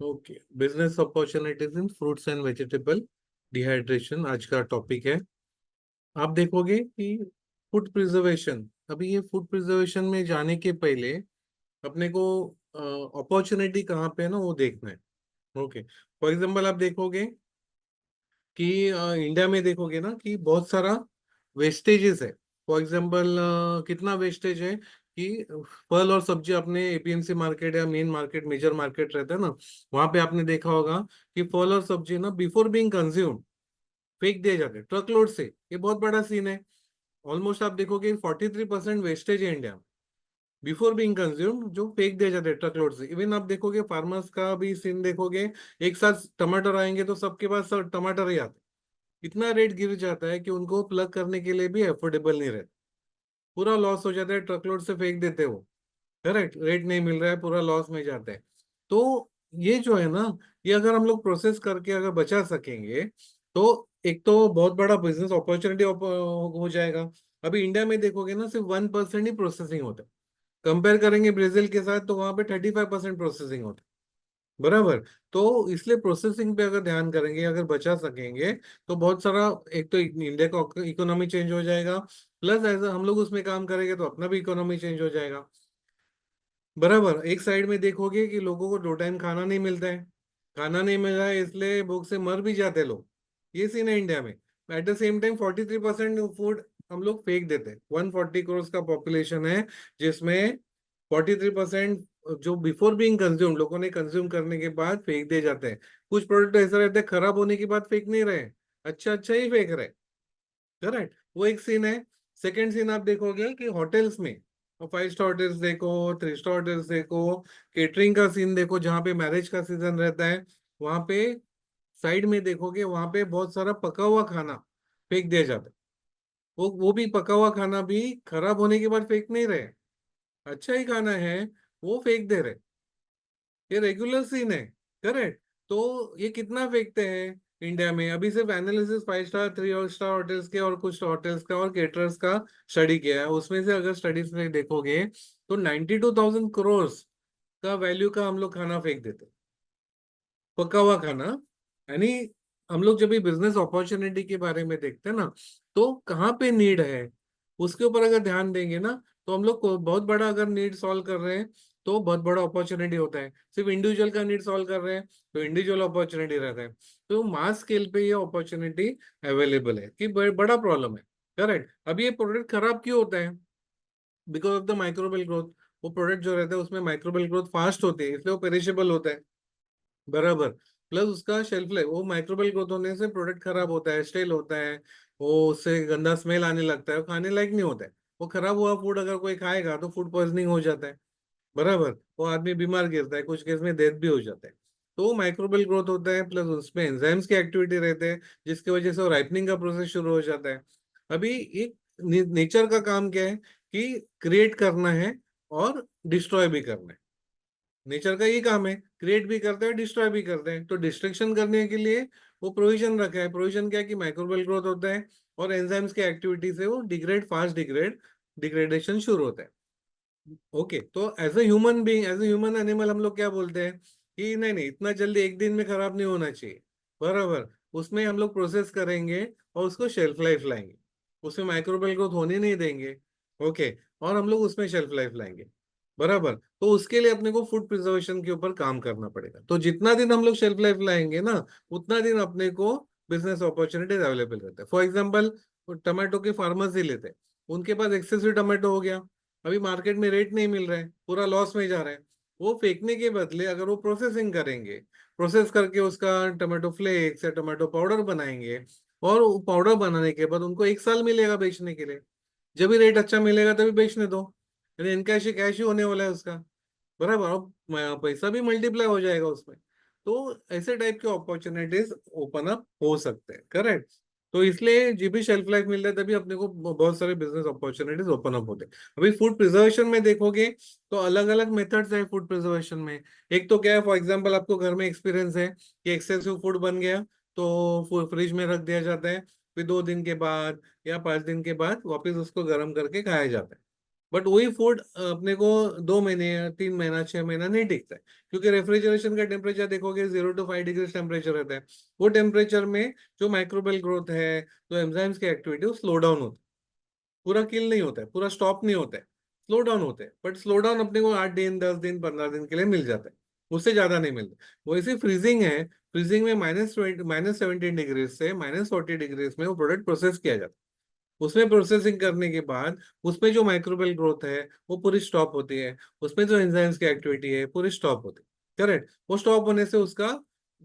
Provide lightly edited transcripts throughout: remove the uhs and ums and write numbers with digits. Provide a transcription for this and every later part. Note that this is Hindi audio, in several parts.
Okay, business opportunities in fruits and vegetable dehydration आज का टॉपिक है। आप देखोगे कि फूड प्रिजर्वेशन, अभी ये फूड प्रिजर्वेशन में जाने के पहले अपने को अपॉर्चुनिटी कहाँ पे है ना वो देखना है। ओके, फॉर एग्जांपल आप देखोगे कि इंडिया में देखोगे ना कि बहुत सारा वेस्टेजेस है। फॉर एग्जांपल कितना वेस्टेज है कि फल और सब्जी अपने एपीएमसी मार्केट या मेन मार्केट मेजर मार्केट रहता है ना, वहां पे आपने देखा होगा कि फल और सब्जी ना बिफोर बीइंग कंज्यूम फेंक दिए जाते ट्रक लोड से। ये बहुत बड़ा सीन है। ऑलमोस्ट आप देखोगे 43% वेस्टेज है इंडिया में बिफोर बीइंग कंज्यूम, जो फेंक दिए जाते हैं ट्रक लोड से। इवन आप देखोगे फार्मर्स का भी सीन देखोगे, एक साथ टमाटर आएंगे तो सबके पास सब टमाटर ही आते, इतना रेट गिर जाता है कि उनको प्लग करने के लिए भी अफोर्डेबल नहीं रहता। पूरा लॉस हो जाता है, ट्रकलोड से फेंक देते हो। करेक्ट, रेट नहीं मिल रहा है, पूरा लॉस में जाता है। तो ये जो है ना, ये अगर हम लोग प्रोसेस करके अगर बचा सकेंगे तो एक तो बहुत बड़ा बिजनेस अपॉर्चुनिटी हो जाएगा। अभी इंडिया में देखोगे ना, सिर्फ 1% ही प्रोसेसिंग होता है। कंपेयर करेंगे ब्राजील के साथ तो वहां पे 35% प्रोसेसिंग होता है। बराबर। तो इसलिए प्रोसेसिंग पे अगर ध्यान करेंगे, अगर बचा सकेंगे तो बहुत सारा, एक तो इंडिया का इकोनॉमी चेंज हो जाएगा, प्लस एज हम लोग उसमें काम करेंगे तो अपना भी इकोनॉमी चेंज हो जाएगा। बराबर। एक साइड में देखोगे कि लोगों को 2 टाइम खाना नहीं मिलता है, खाना नहीं मिल रहा है इसलिए भूख से मर भी जाते हैं लोग। ये सीन है इंडिया में। At the same time 43% food हम लोग फेंक देते हैं। 140 करोड़ का पॉपुलेशन है, जिसमें 43% जो बिफोर बीइंग कंज्यूम लोगों ने कंज्यूम करने के बाद फेंक दिए जाते हैं। कुछ प्रोडक्ट ऐसा रहता है खराब होने के बाद फेंक नहीं रहे, अच्छा अच्छा ही फेंक रहे। करेक्ट, वो एक सीन है। सेकंड सीन आप देखोगे कि होटल्स में, 5 स्टार होटल्स देखो, 3 स्टार होटल्स देखो, केटरिंग का सीन देखो, जहाँ पे मैरिज का सीजन रहता है वहां पे साइड में देखोगे, वहां पे बहुत सारा पका हुआ खाना फेंक दिया जाता है। वो भी पका हुआ खाना भी खराब होने के बाद फेंक नहीं रहे, अच्छा ही खाना है, वो फेंक दे रहे। ये रेगुलर सीन है। करेक्ट। तो ये कितना फेंकते हैं इंडिया में? अभी सिर्फ एनालिसिस 5 स्टार 3 स्टार होटल्स के और कुछ होटल्स का और केटरर्स का स्टडी किया है। उसमें से अगर स्टडीज में देखोगे तो 92,000 करोड़ का वैल्यू का हम लोग खाना फेंक देते हैं, पका हुआ खाना। यानी हम लोग जब भी बिजनेस अपॉर्चुनिटी के बारे में देखते हैं ना, तो कहाँ पे नीड है उसके ऊपर अगर ध्यान देंगे ना, तो हम लोग को बहुत बड़ा अगर नीड सॉल्व कर रहे हैं तो बहुत बड़ा अपॉर्चुनिटी होता है। सिर्फ इंडिविजुअल का नीड सॉल्व कर रहे हैं तो इंडिविजुअल अपॉर्चुनिटी रहता है। तो मास स्केल पे ये अपॉर्चुनिटी अवेलेबल है कि बड़ा प्रॉब्लम है। करेक्ट। अब ये प्रोडक्ट खराब क्यों होता है? Because of the microbial growth. वो प्रोडक्ट जो रहता है उसमें माइक्रोबियल ग्रोथ फास्ट होती है, इसलिए वो पेरिशेबल होता है। बराबर। प्लस उसका शेल्फ लाइफ, वो माइक्रोबियल ग्रोथ होने से प्रोडक्ट खराब होता है, स्टेल होता है, वो उससे गंदा स्मेल आने लगता है, वो खाने लायक नहीं होता है। वो खराब हुआ फूड अगर कोई खाएगा तो फूड पॉइजनिंग हो जाता है। बराबर। वो आदमी बीमार गिरता है, कुछ केस में डेथ भी हो जाता है। तो माइक्रोबियल ग्रोथ होता है, प्लस उसमें एंजाइम्स की एक्टिविटी रहते हैं, जिसकी वजह से वो राइपनिंग का प्रोसेस शुरू हो जाता है। अभी एक नेचर का काम क्या है कि क्रिएट करना है और डिस्ट्रॉय भी करना है। नेचर का ये काम है, क्रिएट भी करते हैं डिस्ट्रॉय भी करते हैं। तो डिस्ट्रक्शन करने के लिए वो प्रोविजन रखा है। प्रोविजन क्या है कि माइक्रोबियल ग्रोथ होता है और एंजाइम्स की एक्टिविटी से वो डिग्रेड फास्ट डिग्रेडेशन शुरू होता है। ओके, तो as a human being, as a human animal हम लोग क्या बोलते हैं कि नहीं नहीं, इतना जल्दी एक दिन में खराब नहीं होना चाहिए। बराबर। उसमें हम लोग प्रोसेस करेंगे और उसको शेल्फ लाइफ लाएंगे, उसमें माइक्रोबियल ग्रोथ होने नहीं देंगे। ओके, और हम लोग उसमें शेल्फ लाइफ लाएंगे। बराबर। तो उसके लिए अपने को फूड प्रिजर्वेशन के ऊपर काम करना पड़ेगा। तो जितना दिन हम लोग शेल्फ लाइफ लाएंगे ना, उतना दिन अपने को बिजनेस अपॉर्चुनिटीज अवेलेबल रहता है। फॉर एग्जाम्पल, टमाटो के फार्मर्स ही लेते हैं, उनके पास एक्सेसिव टमाटो हो गया, अभी मार्केट में रेट नहीं मिल रहा है, पूरा लॉस में जा रहा है। वो फेंकने के बदले अगर वो प्रोसेसिंग करेंगे, प्रोसेस करके उसका टमाटो फ्लेक्स या टमाटो पाउडर बनाएंगे, और पाउडर बनाने के बाद उनको 1 साल मिलेगा बेचने के लिए। जब भी रेट अच्छा मिलेगा तभी बेचने दो, यानी इनकैश ही कैश ही होने वाला है उसका। बराबर। अब पैसा भी मल्टीप्लाई हो जाएगा उसमें। तो ऐसे टाइप के अपॉर्चुनिटीज ओपन अप हो सकते हैं। करेक्ट। तो इसलिए जब भी शेल्फ लाइफ मिल रहा है तभी अपने को बहुत सारे बिजनेस अपॉर्चुनिटीज ओपन अप होते हैं। अभी फूड प्रिजर्वेशन में देखोगे तो अलग अलग मेथड्स है फूड प्रिजर्वेशन में। एक तो क्या है, फॉर एग्जांपल आपको घर में एक्सपीरियंस है कि एक्सेसिव फूड बन गया तो फ्रिज में रख दिया जाता है, फिर 2 दिन के बाद या 5 दिन के बाद वापस उसको गर्म करके खाया जाता है। बट वही फूड अपने को 2 महीने, 3 महीना, 6 महीना नहीं टिकता है, क्योंकि रेफ्रिजरेशन का टेम्परेचर देखोगे 0 to 5 डिग्री टेम्परेचर रहता है। वो टेम्परेचर में जो माइक्रोबियल ग्रोथ है, जो एंजाइम्स की एक्टिविटी, वो स्लो डाउन होती है। पूरा किल नहीं होता है, पूरा स्टॉप नहीं होता है, स्लो डाउन होते हैं। बट स्लो डाउन अपने को 8 दिन, 10 दिन, 15 दिन के लिए मिल जाता है, उससे ज्यादा नहीं मिलता। वैसे फ्रीजिंग है, फ्रीजिंग में -17 डिग्री से -40 डिग्री में वो प्रोडक्ट प्रोसेस किया जाता है। उसमें प्रोसेसिंग करने के बाद उसमें जो माइक्रोबियल ग्रोथ है वो पूरी स्टॉप होती है, उसमें जो एंजाइम्स की एक्टिविटी है पूरी स्टॉप होती है। करेक्ट। वो स्टॉप होने से उसका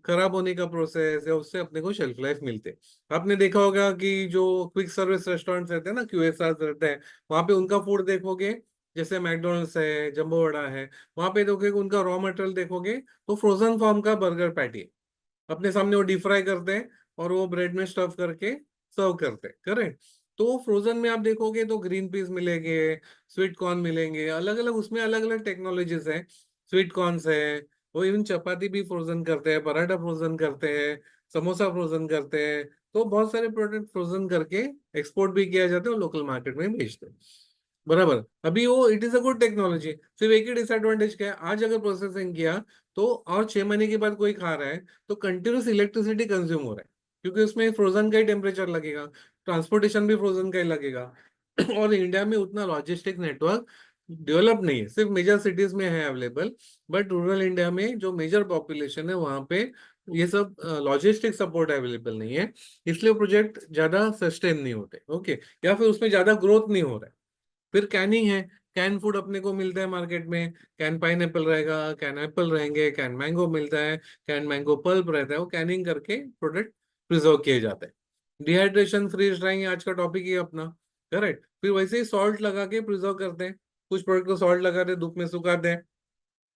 खराब होने का प्रोसेस, या उससे अपने को शेल्फ लाइफ मिलते हैं। आपने देखा होगा कि जो क्विक सर्विस रेस्टोरेंट्स रहते हैं ना, QSR रहते हैं, वहां पे उनका फूड देखोगे, जैसे मैकडोनल्ड्स है, जंबो वड़ा है, वहां पे देखोगे उनका रॉ मटेरियल देखोगे तो फ्रोजन फॉर्म का बर्गर पैटी है। अपने सामने वो डीप फ्राई करते हैं और वो ब्रेड में स्टफ करके सर्व करते हैं। करेक्ट। तो फ्रोजन में आप देखोगे तो ग्रीन पीस मिलेंगे, स्वीट कॉर्न मिलेंगे, अलग अलग, उसमें अलग अलग टेक्नोलॉजीज है। स्वीट कॉर्न्स है, वो इवन चपाती भी फ्रोजन करते हैं, पराठा फ्रोजन करते हैं, समोसा फ्रोजन करते हैं। तो बहुत सारे प्रोडक्ट फ्रोजन करके एक्सपोर्ट भी किया जाता है और लोकल मार्केट में बेचते हैं। बराबर। अभी वो it is a good technology. सिर्फ एक ही डिसएडवांटेज क्या है, आज अगर प्रोसेसिंग किया तो और 6 महीने के बाद कोई खा रहा है तो कंटिन्यूस इलेक्ट्रिसिटी कंज्यूम हो रहा है, क्योंकि उसमें फ्रोजन का ही टेम्परेचर लगेगा, ट्रांसपोर्टेशन भी फ्रोजन का ही लगेगा। और इंडिया में उतना लॉजिस्टिक नेटवर्क डेवलप नहीं है, सिर्फ मेजर सिटीज में है अवेलेबल। बट रूरल इंडिया में जो मेजर पॉपुलेशन है वहां पे ये सब लॉजिस्टिक सपोर्ट अवेलेबल नहीं है, इसलिए प्रोजेक्ट ज्यादा सस्टेन नहीं होते। ओके। या फिर उसमें ज्यादा ग्रोथ नहीं हो रहा है। फिर कैनिंग है, कैन फूड अपने को मिलता है मार्केट में, कैन पाइन एप्पल रहेगा, कैन एप्पल रहेंगे, कैन मैंगो मिलता है, कैन मैंगो पल्प रहता है, वो कैनिंग करके प्रोडक्ट प्रिजर्व किए जाते हैं। डिहाइड्रेशन, फ्रीज ड्राइंग आज का टॉपिक ही है अपना। करेक्ट। फिर वैसे ही सॉल्ट लगा के प्रिजर्व करते हैं, कुछ प्रोडक्ट को सॉल्ट लगाते हैं, धूप में सुखाते हैं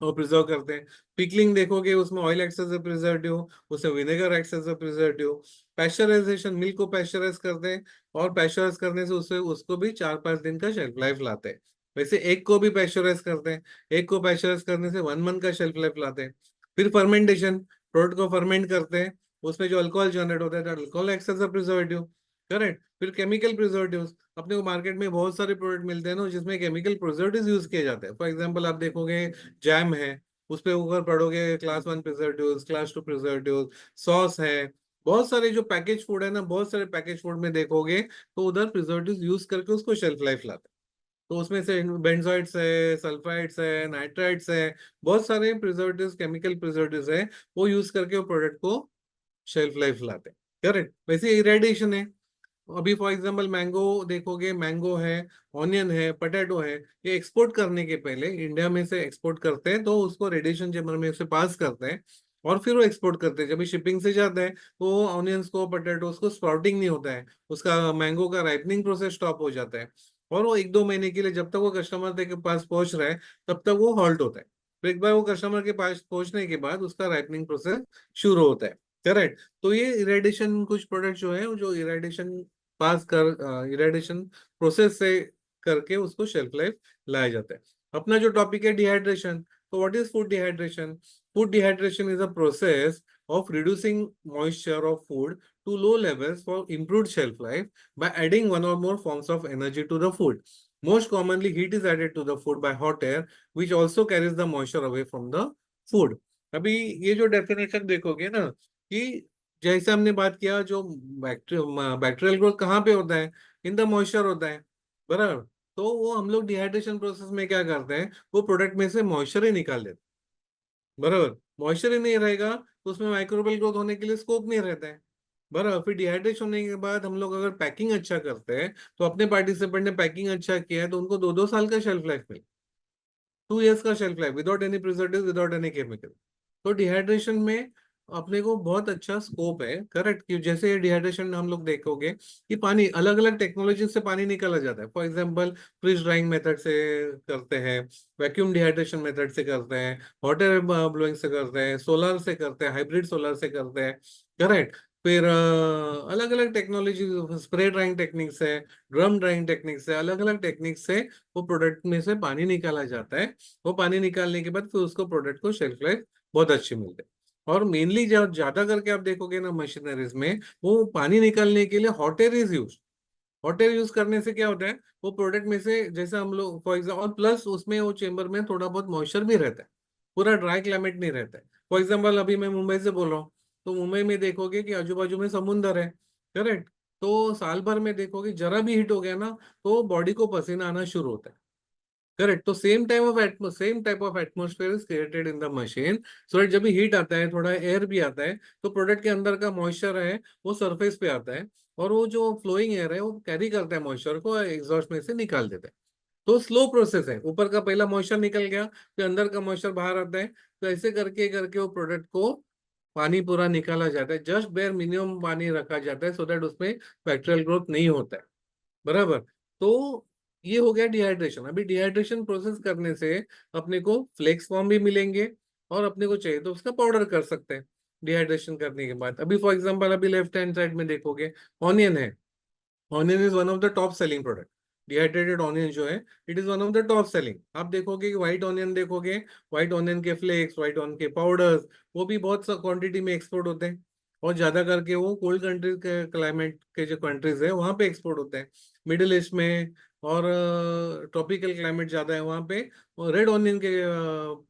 और प्रिजर्व करते हैं। पिकलिंग देखोगे उसमें ऑयल एक्सेस प्रिजर्वेटिव, उसमें vinegar excess preservative. Pasteurization, milk को पैस्चराइज करते हैं, और पैस्चराइज करने से उससे उसको भी 4-5 दिन का शेल्फ लाइफ लाते हैं। वैसे एग को भी पैस्चराइज करते हैं, एग को पैस्चराइज करने से 1 मंथ का शेल्फ लाइफ लाते हैं। फिर फर्मेंटेशन, प्रोडक्ट को फर्मेंट करते हैं, उसमें जो अल्कोहल जनरेट होता है, अल्कोहल एक्सेस प्रिजर्वेटिव। करेक्ट। फिर केमिकल प्रिजर्वेटिव, अपने को मार्केट में बहुत सारे प्रोडक्ट मिलते हैं ना जिसमें केमिकल प्रिजर्वेटिव यूज किए जाते हैं। फॉर एग्जाम्पल आप देखोगे जैम है, उस पे ऊपर पढ़ोगे class 1 preservative, class 2 preservative. Sauce है, बहुत सारे जो पैकेज फूड है ना, बहुत सारे पैकेज फूड में देखोगे तो उधर प्रिजर्वेटिव यूज करके उसको शेल्फ लाइफ लाते हैं। तो उसमें से बेंजोइट्स है, सल्फाइड्स है, नाइट्राइट्स है, बहुत सारे प्रिजर्वेटिव, केमिकल प्रिजर्वेटिव है, वो यूज करके वो प्रोडक्ट को शेल्फ लाइफ लाते हैं। करेक्ट। वैसे इरेडिएशन है, अभी फॉर एग्जांपल मैंगो देखोगे, मैंगो है, ऑनियन है, पोटैटो है, ये एक्सपोर्ट करने के पहले इंडिया में से एक्सपोर्ट करते हैं तो उसको रेडिएशन चेम्बर में से पास करते हैं, और फिर वो एक्सपोर्ट करते हैं। जब भी शिपिंग से जाता है तो ऑनियंस को, पोटैटोस को स्प्राउटिंग नहीं होता है, उसका मैंगो का राइपनिंग प्रोसेस स्टॉप हो जाता है, और वो 1-2 महीने के लिए जब तक वो कस्टमर के पास पहुंच रहा है तब तक वो हॉल्ट होता है। फिर एक बार वो कस्टमर के पास पहुंचने के बाद उसका राइपनिंग प्रोसेस शुरू होता है। करेक्ट। तो ये इरेडिएशन, कुछ प्रोडक्ट जो है जो इरेडिएशन पास कर, इरेडिएशन प्रोसेस से करके उसको शेल्फ लाइफ लाया जाता है। अपना जो टॉपिक है डिहाइड्रेशन, तो what is food dehydration? Food dehydration is a process of reducing moisture of food to low levels for improved shelf life by adding one or more forms of energy to the food. Most commonly, heat is added to the food by hot air, which also carries the moisture away from the food. अभी ये जो डेफिनेशन देखोगे ना, कि जैसे हमने बात किया, जो बैक्टीरियल ग्रोथ कहाँ पे होता है, इन द मॉइस्चर होता है। बराबर। तो वो हम लोग डिहाइड्रेशन प्रोसेस में क्या करते हैं, वो प्रोडक्ट में से मॉइस्चर ही निकाल देते हैं। बराबर। मॉइस्चर ही नहीं रहेगा तो उसमें माइक्रोबियल ग्रोथ होने के लिए स्कोप नहीं रहता है। बराबर। फिर डिहाइड्रेशन होने के बाद हम लोग अगर पैकिंग अच्छा करते हैं, तो अपने पार्टिसिपेंट ने पैकिंग अच्छा किया है तो उनको 2-2 साल का शेल्फ लाइफ मिले, 2 इयर्स का shelf life, without any preservative, without any chemical. तो डिहाइड्रेशन में अपने को बहुत अच्छा स्कोप है। करेक्ट। कि जैसे डिहाइड्रेशन में हम लोग देखोगे कि पानी अलग अलग टेक्नोलॉजी से पानी निकाला जाता है। For example freeze drying method से करते हैं, वैक्यूम डिहाइड्रेशन मेथड से करते हैं, हॉट एयर ब्लोइंग से करते हैं, सोलर से करते हैं, हाइब्रिड सोलर से करते हैं। करेक्ट। फिर अलग अलग टेक्नोलॉजी, स्प्रे ड्राइंग टेक्निक से, ड्रम ड्राइंग टेक्निक से, अलग अलग टेक्निक से वो प्रोडक्ट में से पानी निकाला जाता है। वो पानी निकालने के बाद फिर उसको प्रोडक्ट को शेल्फ लाइफ बहुत अच्छी मिलती है। और मेनली जब ज्यादा करके आप देखोगे ना मशीनरीज में, वो पानी निकालने के लिए hot air is use. Hot air use करने से क्या होता है, वो प्रोडक्ट में से जैसे हम लोग फॉर एग्जाम्पल, और प्लस उसमें वो चेम्बर में थोड़ा बहुत मॉइस्चर भी रहता है, पूरा ड्राई क्लाइमेट नहीं रहता है। फॉर एग्जाम्पल अभी मैं मुंबई से बोल रहा हूँ, तो मुंबई में देखोगे कि आजू बाजू में समुंदर है, करेक्ट। तो साल भर में देखोगे जरा भी हीट हो गया ना, तो बॉडी को पसीना आना शुरू होता है, करेक्ट। तो same type of atmosphere is created in the machine, so that जब भी हीट आता है, थोड़ा एयर भी आता है, तो प्रोडक्ट के अंदर का मॉइस्चर है वो सरफेस पे आता है, और वो जो फ्लोइंग एयर है वो कैरी करता है मॉइस्चर को, एग्जॉस्ट में से निकाल देता है। तो स्लो प्रोसेस है, ऊपर का पहला मॉइस्चर निकल गया, फिर अंदर का मॉइस्चर बाहर आता है, तो ऐसे करके करके वो प्रोडक्ट को पानी पूरा निकाला जाता है, जस्ट बेयर मिनिमम पानी रखा जाता है, सो दैट उसमें बैक्टीरियल ग्रोथ नहीं होता है, बराबर। तो ये हो गया डिहाइड्रेशन। अभी डिहाइड्रेशन प्रोसेस करने से अपने को फ्लेक्स फॉर्म भी मिलेंगे, और अपने को चाहिए तो उसका पाउडर कर सकते हैं डिहाइड्रेशन करने के बाद। अभी फॉर एग्जांपल अभी लेफ्ट हैंड साइड में देखोगे, ऑनियन है। Onion is one of the top selling product. Dehydrated onion जो है, it is one of the top selling. आप देखोगे कि व्हाइट ऑनियन देखोगे, व्हाइट ऑनियन के फ्लेक्स, व्हाइट ऑनियन के पाउडर्स, वो भी बहुत सा क्वांटिटी में एक्सपोर्ट होते हैं, और ज्यादा करके वो कोल्ड कंट्रीज के क्लाइमेट के जो कंट्रीज है वहां पे एक्सपोर्ट होते हैं, मिडिल ईस्ट में, और ट्रॉपिकल क्लाइमेट ज्यादा है वहां पे। रेड ऑनियन के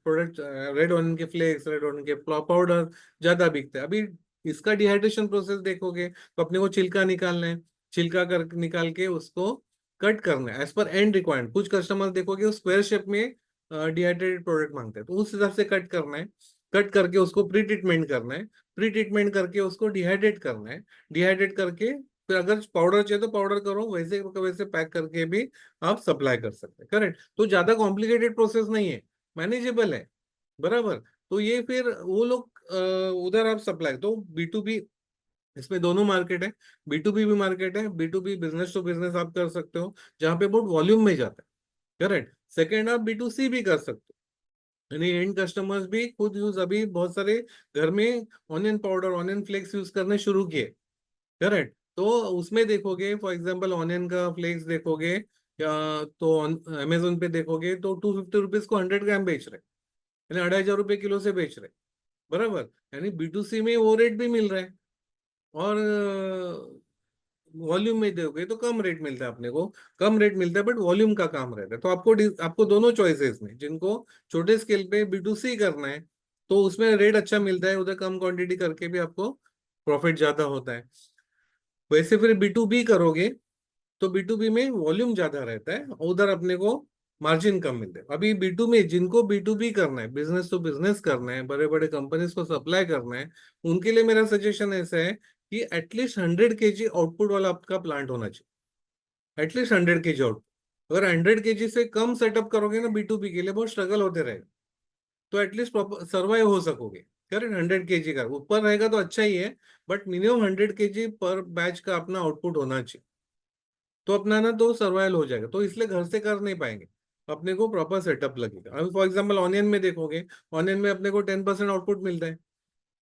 प्रोडक्ट, रेड ऑनियन के फ्लेक्स, रेड ऑनियन के पाउडर ज्यादा बिकते हैं। अभी इसका डिहाइड्रेशन प्रोसेस देखोगे तो अपने को छिलका निकालना है, छिलका कर निकाल के उसको कट करना है एज पर एंड रिक्वायर्ड। कुछ कस्टमर देखोगे वो स्क्वायर शेप में डिहाइड्रेटेड प्रोडक्ट मांगते हैं, तो उस हिसाब से कट करना है, कट करके उसको प्री ट्रीटमेंट करना है, प्री ट्रीटमेंट करके उसको डिहाइड्रेट करना है, डिहाइड्रेट करके फिर अगर पाउडर चाहिए तो पाउडर करो, वैसे वैसे पैक करके भी आप सप्लाई कर सकते हैं, करेक्ट। तो ज्यादा कॉम्प्लिकेटेड प्रोसेस नहीं है, मैनेजेबल है, बराबर। तो ये फिर वो लोग उधर आप सप्लाई, तो B2B, इसमें दोनों मार्केट है, B2B भी मार्केट है, B2B बिजनेस टू बिजनेस आप कर सकते हो, जहां पे बहुत वॉल्यूम में जाता है, करेक्ट। सेकेंड आप B2C भी कर सकते हो, यानी एंड कस्टमर्स भी खुद यूज, अभी बहुत सारे घर में onion powder, onion flakes use करने शुरू किए, करेक्ट। तो उसमें देखोगे फॉर एग्जाम्पल ऑनियन का फ्लेक्स देखोगे, या तो अमेजोन पे देखोगे तो 250 रुपीज को 100 ग्राम बेच रहे, यानी 2,500 रुपये किलो से बेच रहे, बराबर। यानी B2C में वो रेट भी मिल रहा है, और वॉल्यूम में दोगे तो कम रेट मिलता है अपने को, कम रेट मिलता है बट वॉल्यूम का काम रहता है। तो आपको दोनों चॉइसेस में, जिनको छोटे स्केल पे B2C करना है तो उसमें रेट अच्छा मिलता है, उधर कम क्वांटिटी करके भी आपको प्रॉफिट ज्यादा होता है। वैसे फिर B2B करोगे तो B2B में वॉल्यूम ज्यादा रहता है, उधर अपने को मार्जिन कम मिलते हैं। अभी B2 में जिनको B2B करना है, बिजनेस टू बिजनेस करना है, बड़े बड़े कंपनीज को सप्लाई करना है, उनके लिए मेरा सजेशन ऐसा है कि एटलीस्ट 100 kg आउटपुट वाला आपका प्लांट होना चाहिए, एटलीस्ट 100 kg आउटपुट। अगर 100 kg से कम सेटअप करोगे ना B2B के लिए, बहुत स्ट्रगल होते रहेगा, तो एटलीस्ट सर्वाइव हो सकोगे। करेक्ट, 100 kg का ऊपर रहेगा तो अच्छा ही है, बट मिनिमम 100 kg पर बैच का अपना आउटपुट होना चाहिए, तो अपना ना तो सर्वाइवल हो जाएगा। तो इसलिए घर से कर नहीं पाएंगे, अपने को प्रॉपर सेटअप लगेगा। अभी फॉर एग्जाम्पल ऑनियन में देखोगे, ऑनियन में अपने को 10% आउटपुट मिलता है,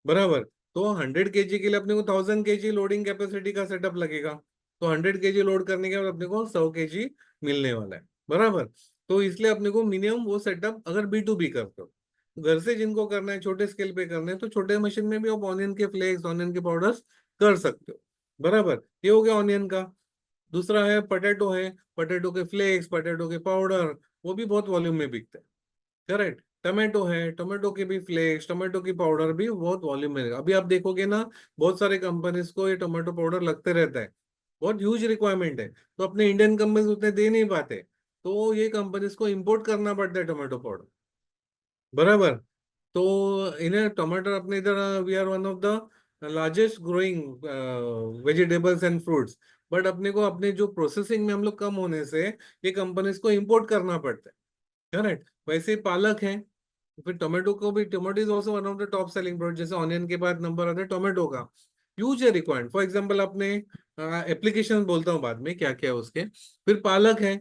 बराबर। तो 100 kg के लिए अपने को 1000 kg लोडिंग कैपेसिटी का सेटअप लगेगा, तो 100 kg लोड करने के बाद अपने को 100 kg मिलने वाला है, बराबर। तो इसलिए अपने को मिनिमम वो सेटअप, अगर B2B करते हो, घर से जिनको करना है, छोटे स्केल पे करना है, तो छोटे मशीन में भी आप ऑनियन के फ्लेक्स, ऑनियन के पाउडर्स कर सकते हो, बराबर। ये हो गया ऑनियन का। दूसरा है पटेटो, है पटेटो के फ्लेक्स, पटेटो के पाउडर, वो भी बहुत वॉल्यूम में बिकते हैं, करेक्ट। टमाटो है, टमाटो के भी फ्लेक्स, टमाटो की पाउडर भी बहुत वॉल्यूम में, अभी आप देखोगे ना, बहुत सारे कंपनीज को ये टमाटो पाउडर लगते रहता है, बहुत ह्यूज रिक्वायरमेंट है, तो अपने इंडियन कंपनीज उतने दे नहीं पाते, तो ये कंपनीज को इंपोर्ट करना पड़ता है टमाटो पाउडर, बराबर। तो इन्हें टमाटर अपने इधर, we are one of the largest growing vegetables and fruits, but अपने को अपने जो प्रोसेसिंग में हम लोग कम होने से ये कंपनीज को इंपोर्ट करना पड़ता है, करेक्ट। वैसे ही पालक है, फिर टोमेटो को भी, tomato is also one of the top selling product, जैसे ऑनियन के बाद नंबर आता है टोमेटो का। ह्यूज है रिक्वायर्ड, फॉर एग्जाम्पल आपने एप्लीकेशन बोलता हूँ बाद में क्या क्या है उसके। फिर पालक है,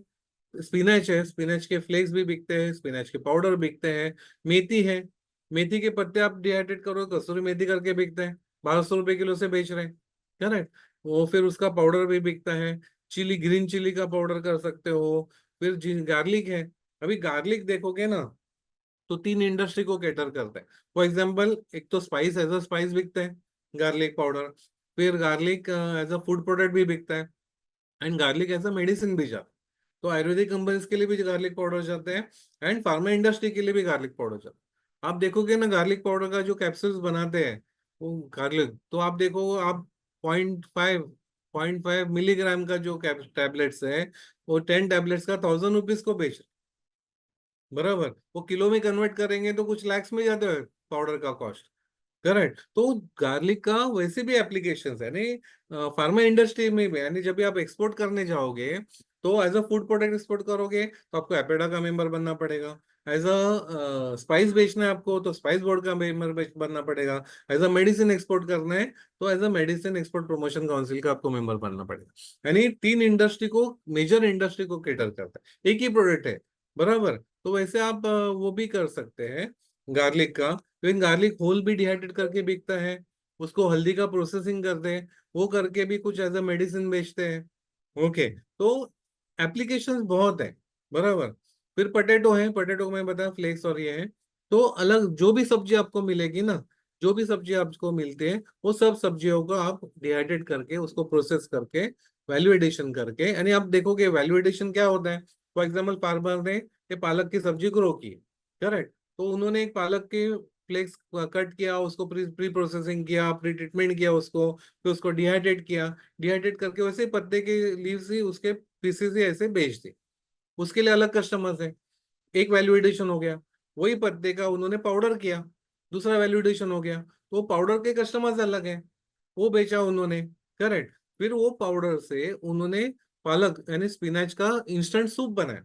स्पिनच है, स्पिनच के फ्लेक्स भी बिकते हैं, स्पिनच के पाउडर बिकते हैं। मेथी है, मेथी के पत्ते आप डिहाइड्रेट करो, कसूरी मेथी करके बिकते हैं, 1200 रुपए किलो से बेच रहे हैं, करेक्ट। वो फिर उसका पाउडर भी बिकता है। चिली, ग्रीन चिली का पाउडर कर सकते हो। फिर गार्लिक है, अभी गार्लिक देखोगे ना, तो 3 इंडस्ट्री को कैटर करता है। फॉर एग्जाम्पल, एक तो स्पाइस, एज अ स्पाइस बिकता है गार्लिक पाउडर, फिर garlic as a food product भी बिकता है, and garlic as a medicine भी जाता है। तो आयुर्वेदिक कंपनीज के लिए भी गार्लिक पाउडर जाते हैं, एंड फार्मा इंडस्ट्री के लिए भी गार्लिक पाउडर जाता है। आप देखोगे ना गार्लिक पाउडर का जो कैप्सूल्स बनाते हैं वो गार्लिक, तो आप देखो आप 0.5 मिलीग्राम का जो टैबलेट्स है, वो 10 टैबलेट्स का 1000 रुपीज को बेच रहे। बराबर, वो किलो में कन्वर्ट करेंगे तो कुछ लैक्स में जाते हैं पाउडर का कॉस्ट। करेक्ट। तो गार्लिक का वैसे भी एप्लीकेशंस है नहीं, फार्मा इंडस्ट्री में भी, यानी जब भी आप एक्सपोर्ट करने जाओगे तो as a food product export करोगे तो आपको एपेडा का मेंबर बनना पड़ेगा। एज अ स्पाइस बेचना है आपको तो स्पाइस बोर्ड का मेंबर बनना पड़ेगा। एज अ मेडिसिन एक्सपोर्ट करना है तो as a medicine export promotion council का आपको मेंबर बनना पड़ेगा। यानी तीन इंडस्ट्री को, मेजर इंडस्ट्री को केटर करता है, एक ही प्रोडक्ट है। बराबर। तो वैसे आप वो भी कर सकते हैं गार्लिक का। तो इन गार्लिक होल भी डिहाइड्रेट करके बिकता है, उसको हल्दी का प्रोसेसिंग करते हैं, वो करके भी कुछ एज अ मेडिसिन बेचते हैं। ओके। तो एप्लीकेशंस बहुत है। बराबर। फिर पटेटो है, पटेटो में बताया फ्लेक्स और ये है। तो अलग जो भी सब्जी आपको मिलेगी ना, जो भी सब्जी आपको मिलती है वो सब सब्जियों को आप डिहाइड्रेट करके उसको प्रोसेस करके वैल्यू एडिशन करके, यानी आप देखोगे वैल्यू एडिशन क्या होता है। फॉर एग्जाम्पल फार्मर ने ये पालक की सब्जी ग्रो की, करेक्ट, तो उन्होंने एक पालक के फ्लेक्स कट किया, उसको प्री प्रोसेसिंग किया, प्री ट्रीटमेंट किया उसको, फिर उसको डिहाइड्रेट किया, डिहाइड्रेट करके वैसे ही पत्ते के लीव्स ही उसके पीसेस ही ऐसे बेच दी। उसके लिए अलग कस्टमर्स है, एक वैल्यू एडिशन हो गया। वही पत्ते का उन्होंने पाउडर किया, दूसरा वैल्यू एडिशन हो गया, तो वो पाउडर के कस्टमर्स अलग हैं, वो बेचा उन्होंने। करेक्ट। फिर वो पाउडर से उन्होंने पालक यानी स्पिनच का इंस्टेंट सूप बनाया।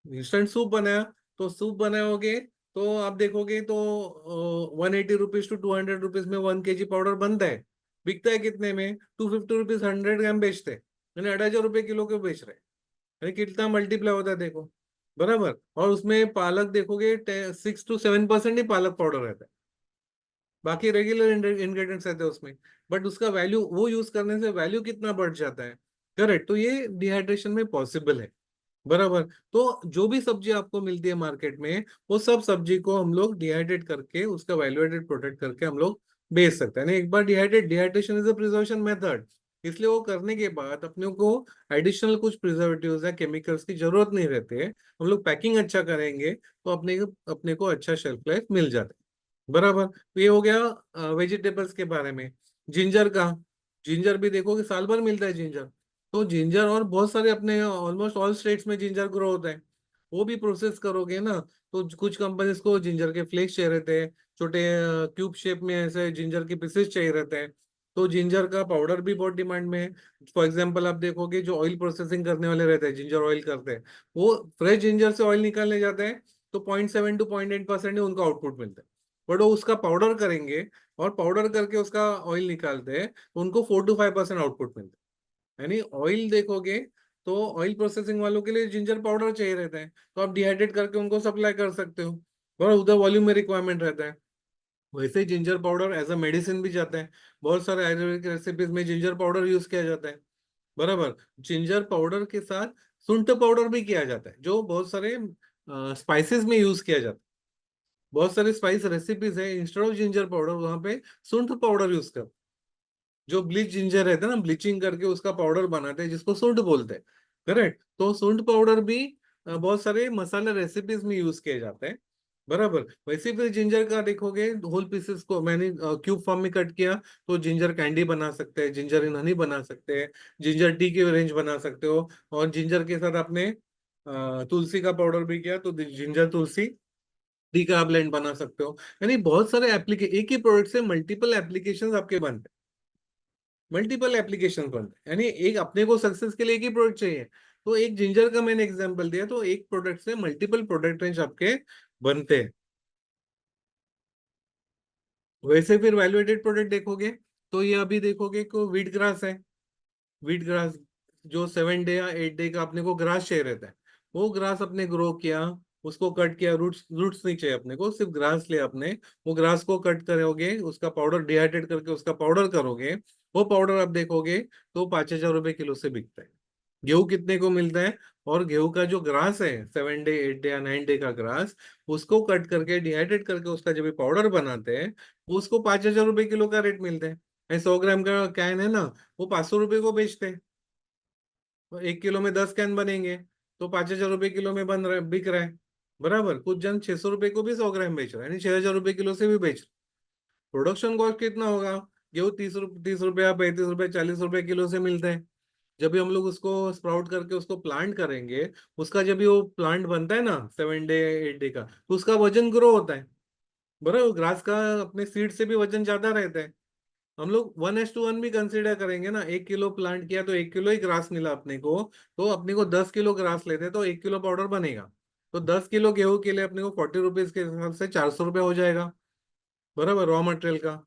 इंस्टेंट सूप बनाया, तो सूप बनाओगे तो आप देखोगे तो 180 रुपीज टू 200 रुपीज में 1 kg पाउडर बनता है। बिकता है कितने में? 250 रुपीज 100 ग्राम बेचते हैं, यानी 2,500 रुपये किलो के बेच रहे हैं। यानी कितना मल्टीप्लाई होता है देखो। बराबर। और उसमें पालक देखोगे 6 to 7% ही पालक पाउडर रहता है, बाकी रेगुलर इंग्रेडिएंट्स रहते हैं उसमें। बट उसका वैल्यू, वो यूज करने से वैल्यू कितना बढ़ जाता है। करेक्ट। तो ये डिहाइड्रेशन में पॉसिबल है। बराबर। तो जो भी सब्जी आपको मिलती है मार्केट में, वो सब सब्जी को हम लोग डिहाइड्रेट करके उसका वैल्यूएडेड प्रोडक्ट करके हम लोग बेच सकते हैं। एक बार dehydration is a preservation method, इसलिए वो करने के बाद अपने को एडिशनल कुछ प्रिजर्वेटिव्स या केमिकल्स की जरूरत नहीं रहती है। हम लोग पैकिंग अच्छा करेंगे तो अपने को अच्छा शेल्फ लाइफ मिल जाता है। बराबर। तो ये हो गया वेजिटेबल्स के बारे में। जिंजर का, जिंजर भी देखो कि साल भर मिलता है जिंजर। तो जिंजर और बहुत सारे अपने ऑलमोस्ट ऑल स्टेट्स में जिंजर ग्रो होता है। वो भी प्रोसेस करोगे ना, तो कुछ कंपनीज को जिंजर के फ्लेक्स चाहिए रहते हैं, छोटे क्यूब शेप में ऐसे जिंजर के पीसेस चाहिए रहते हैं। तो जिंजर का पाउडर भी बहुत डिमांड में है। फॉर एग्जाम्पल आप देखोगे जो ऑयल प्रोसेसिंग करने वाले रहते हैं, जिंजर ऑयल करते हैं, वो फ्रेश जिंजर से ऑयल निकालने जाते हैं तो 0.7 to 0.8% ही उनका आउटपुट मिलता है। बट वो उसका पाउडर करेंगे और पाउडर करके उसका ऑयल निकालते हैं तो उनको 4 to 5% आउटपुट मिलता है। यानी ऑयल देखोगे तो ऑयल प्रोसेसिंग वालों के लिए जिंजर पाउडर चाहिए रहता है, तो आप डिहाइड्रेट करके उनको सप्लाई कर सकते हो, और उधर वॉल्यूम में रिक्वायरमेंट रहता है। वैसे ही ginger powder as a medicine भी जाता है। बहुत सारे आयुर्वेदिक रेसिपीज में जिंजर पाउडर यूज किया जाता है। बराबर। जिंजर पाउडर के साथ सुंठ पाउडर भी किया जाता है, जो बहुत सारे स्पाइसेस में यूज किया जाता है। बहुत सारे स्पाइस रेसिपीज है, इंस्टेड ऑफ जिंजर पाउडर वहां पे सुंठ पाउडर यूज कर, जो ब्लीच जिंजर रहता है ना, ब्लीचिंग करके उसका पाउडर बनाते हैं जिसको सूंठ बोलते हैं। करेक्ट। तो सूंठ पाउडर भी बहुत सारे मसाले रेसिपीज में यूज किए जाते हैं। बराबर। वैसे फिर जिंजर का देखोगे, होल पीसेस को मैंने क्यूब फॉर्म में कट किया, तो जिंजर कैंडी बना सकते हैं, जिंजर इन हनी बना सकते हैं, जिंजर टी की रेंज बना सकते हो। और जिंजर के साथ आपने तुलसी का पाउडर भी किया तो जिंजर तुलसी टी का ब्लेंड बना सकते हो। यानी बहुत सारे एक ही प्रोडक्ट से मल्टीपल एप्लीकेशंस आपके बनते हैं, मल्टीपल एप्लीकेशन बनते हैं। यानी एक अपने को सक्सेस के लिए एक ही प्रोडक्ट चाहिए, तो एक जिंजर का मैंने एग्जांपल दिया, तो एक प्रोडक्ट से मल्टीपल प्रोडक्ट रेंज आपके बनते हैं। वैसे फिर वैल्यू एडेड प्रोडक्ट देखोगे तो ये अभी देखोगे को व्हीट ग्रास है। व्हीट ग्रास जो 7 डे या 8 डे का अपने को ग्रास चाहिए रहता है, वो ग्रास अपने ग्रो किया, उसको कट किया, रूट्स रूट्स नहीं चाहिए अपने को, सिर्फ ग्रास लिया आपने, वो ग्रास को कट करोगे, उसका पाउडर डिहाइड्रेट करके उसका पाउडर करोगे, वो पाउडर आप देखोगे तो 5,000 रुपये किलो से बिकता है। गेहूं कितने को मिलता है? और गेहूं का जो ग्रास है 7 डे 8 डे या 9 डे का ग्रास, उसको कट करके डिहाइड्रेट करके उसका जब पाउडर बनाते हैं, उसको 5,000 रुपये किलो का रेट मिलता है। 100 ग्राम का कैन है ना, वो 500 रुपये को बेचते हैं। 1 किलो में 10 कैन बनेंगे, तो 5,000 रुपये किलो में बन रहा है, बिक रहा है। बराबर, कुछ जन 600 रुपये को भी 100 ग्राम बेच रहा है, यानी 6,000 रुपये किलो से भी बेच रहा है। प्रोडक्शन कॉस्ट कितना होगा? गेहूँ 30 रुपया 35 रुपये 40 रुपये किलो से मिलते हैं। जब भी हम लोग उसको स्प्राउट करके उसको प्लांट करेंगे, उसका जब भी वो प्लांट बनता है ना 7 डे 8 डे का, तो उसका वजन ग्रो होता है। बराबर, ग्रास का अपने सीड से भी वजन ज्यादा रहता है। हम लोग 1:1 भी कंसिडर करेंगे ना, 1 किलो प्लांट किया तो 1 किलो ही ग्रास मिला अपने को, तो अपने को 10 किलो ग्रास लेते तो 1 किलो पाउडर बनेगा। तो 10 किलो गेहूं के लिए अपने को 40 रुपीज के हिसाब से 400 रुपये हो जाएगा। बराबर, रॉ मटेरियल का,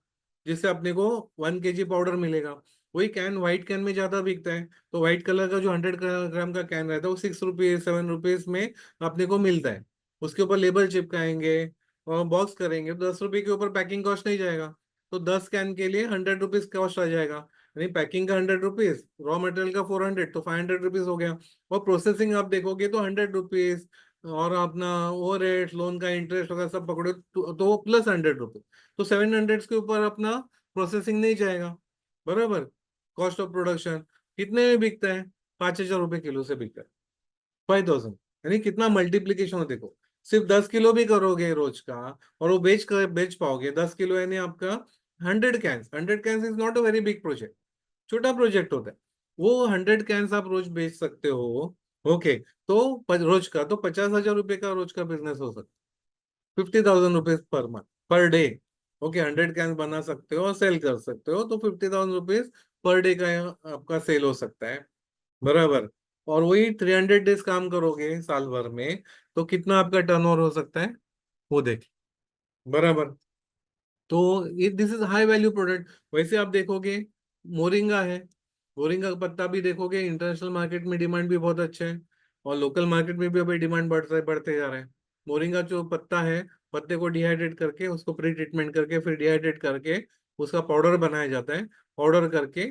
जिससे अपने को 1 kg पाउडर मिलेगा। वही कैन व्हाइट कैन में ज्यादा बिकता है, तो व्हाइट कलर का जो 100 ग्राम का कैन रहता है वो 6 रुपीज 7 रुपीज में अपने को मिलता है। उसके ऊपर लेबल चिपकाएंगे और बॉक्स करेंगे तो 10 रुपए के ऊपर पैकिंग कॉस्ट नहीं जाएगा। तो 10 कैन के लिए 100 रुपीज कॉस्ट आ जाएगा, यानी पैकिंग का 100 रुपीज, रॉ मटेरियल का 400, तो 500 रुपीज हो गया। और प्रोसेसिंग आप देखोगे तो 100 रुपीज, और अपना ओवर रेट लोन का इंटरेस्ट वगैरह सब पकड़ो तो प्लस 100 रुपीज, तो 700 के ऊपर अपना प्रोसेसिंग नहीं जाएगा। बराबर, कॉस्ट ऑफ प्रोडक्शन कितने में बिकता है? 5,000 रुपये किलो से बिकता है, 5,000। यानी कितना मल्टीप्लीकेशन हो देखो। सिर्फ 10 किलो भी करोगे रोज का, और वो बेच पाओगे 10 किलो, यानी आपका 100 cans. 100 cans is not a very big project, छोटा प्रोजेक्ट होता है। वो 100 कैंस आप रोज बेच सकते हो। ओके, तो रोज का तो 50,000 रुपये का रोज का बिजनेस हो सकता है, 50,000 rupees per month, per day. Okay, 100 can बना सकते हो और सेल कर सकते हो, तो 50,000 रुपीज पर डे का आपका सेल हो सकता है। बराबर, और वही 300 डेज काम करोगे साल भर में, तो कितना आपका टर्नओवर हो सकता है वो देख। बराबर, तो ये this is high value product. वैसे आप देखोगे मोरिंगा है, मोरिंगा का पत्ता भी देखोगे इंटरनेशनल मार्केट में डिमांड भी बहुत अच्छा है, और लोकल मार्केट में भी अभी डिमांड बढ़ते जा रहे हैं। मोरिंगा जो पत्ता है, पत्ते को डिहाइड्रेट करके उसको प्री ट्रीटमेंट करके फिर डिहाइड्रेट करके उसका पाउडर बनाया जाता है। पाउडर करके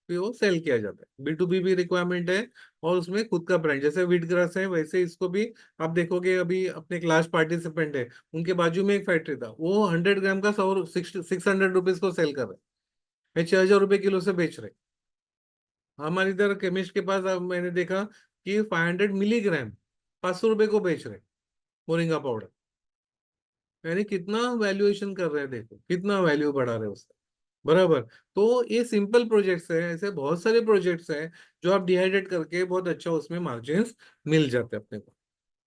फिर वो सेल किया जाता है, B2B भी रिक्वायरमेंट है। और उसमें खुद का ब्रांड, जैसे वीट ग्रास है वैसे इसको भी आप देखोगे। अभी अपने क्लास पार्टिसिपेंट है, उनके बाजू में एक फैक्ट्री था, वो 100 ग्राम का 600 रुपीज को सेल कर रहे हैं, 6,000 रुपये किलो से बेच रहे। हमारे इधर केमिस्ट के पास अब मैंने देखा कि 500 मिलीग्राम 500 रुपये को बेच रहे मोरिंगा पाउडर। यानी कितना वैल्यूएशन कर रहे हैं, देखो कितना वैल्यू बढ़ा रहे हैं उसका। बराबर, तो ये सिंपल प्रोजेक्ट्स है, ऐसे बहुत सारे प्रोजेक्ट्स हैं जो आप डिहाइड्रेट करके बहुत अच्छा उसमें मार्जिन मिल जाते हैं अपने को।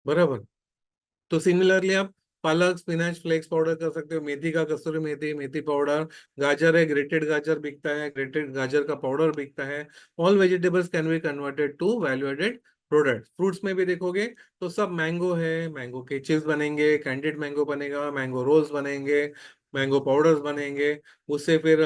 बराबर, तो सिमिलरली आप पालक स्पिनच फ्लेक्स पाउडर कर सकते हो, मेथी का कसूरी मेथी मेथी पाउडर, गाजर है ग्रेटेड गाजर बिकता है, ग्रेटेड गाजर का पाउडर बिकता है। All vegetables can be converted to value added product. Fruits में भी देखोगे तो सब, मैंगो है, मैंगो के चिप्स बनेंगे, कैंडिड मैंगो बनेगा, मैंगो रोल्स बनेंगे, मैंगो पाउडर्स बनेंगे। उससे फिर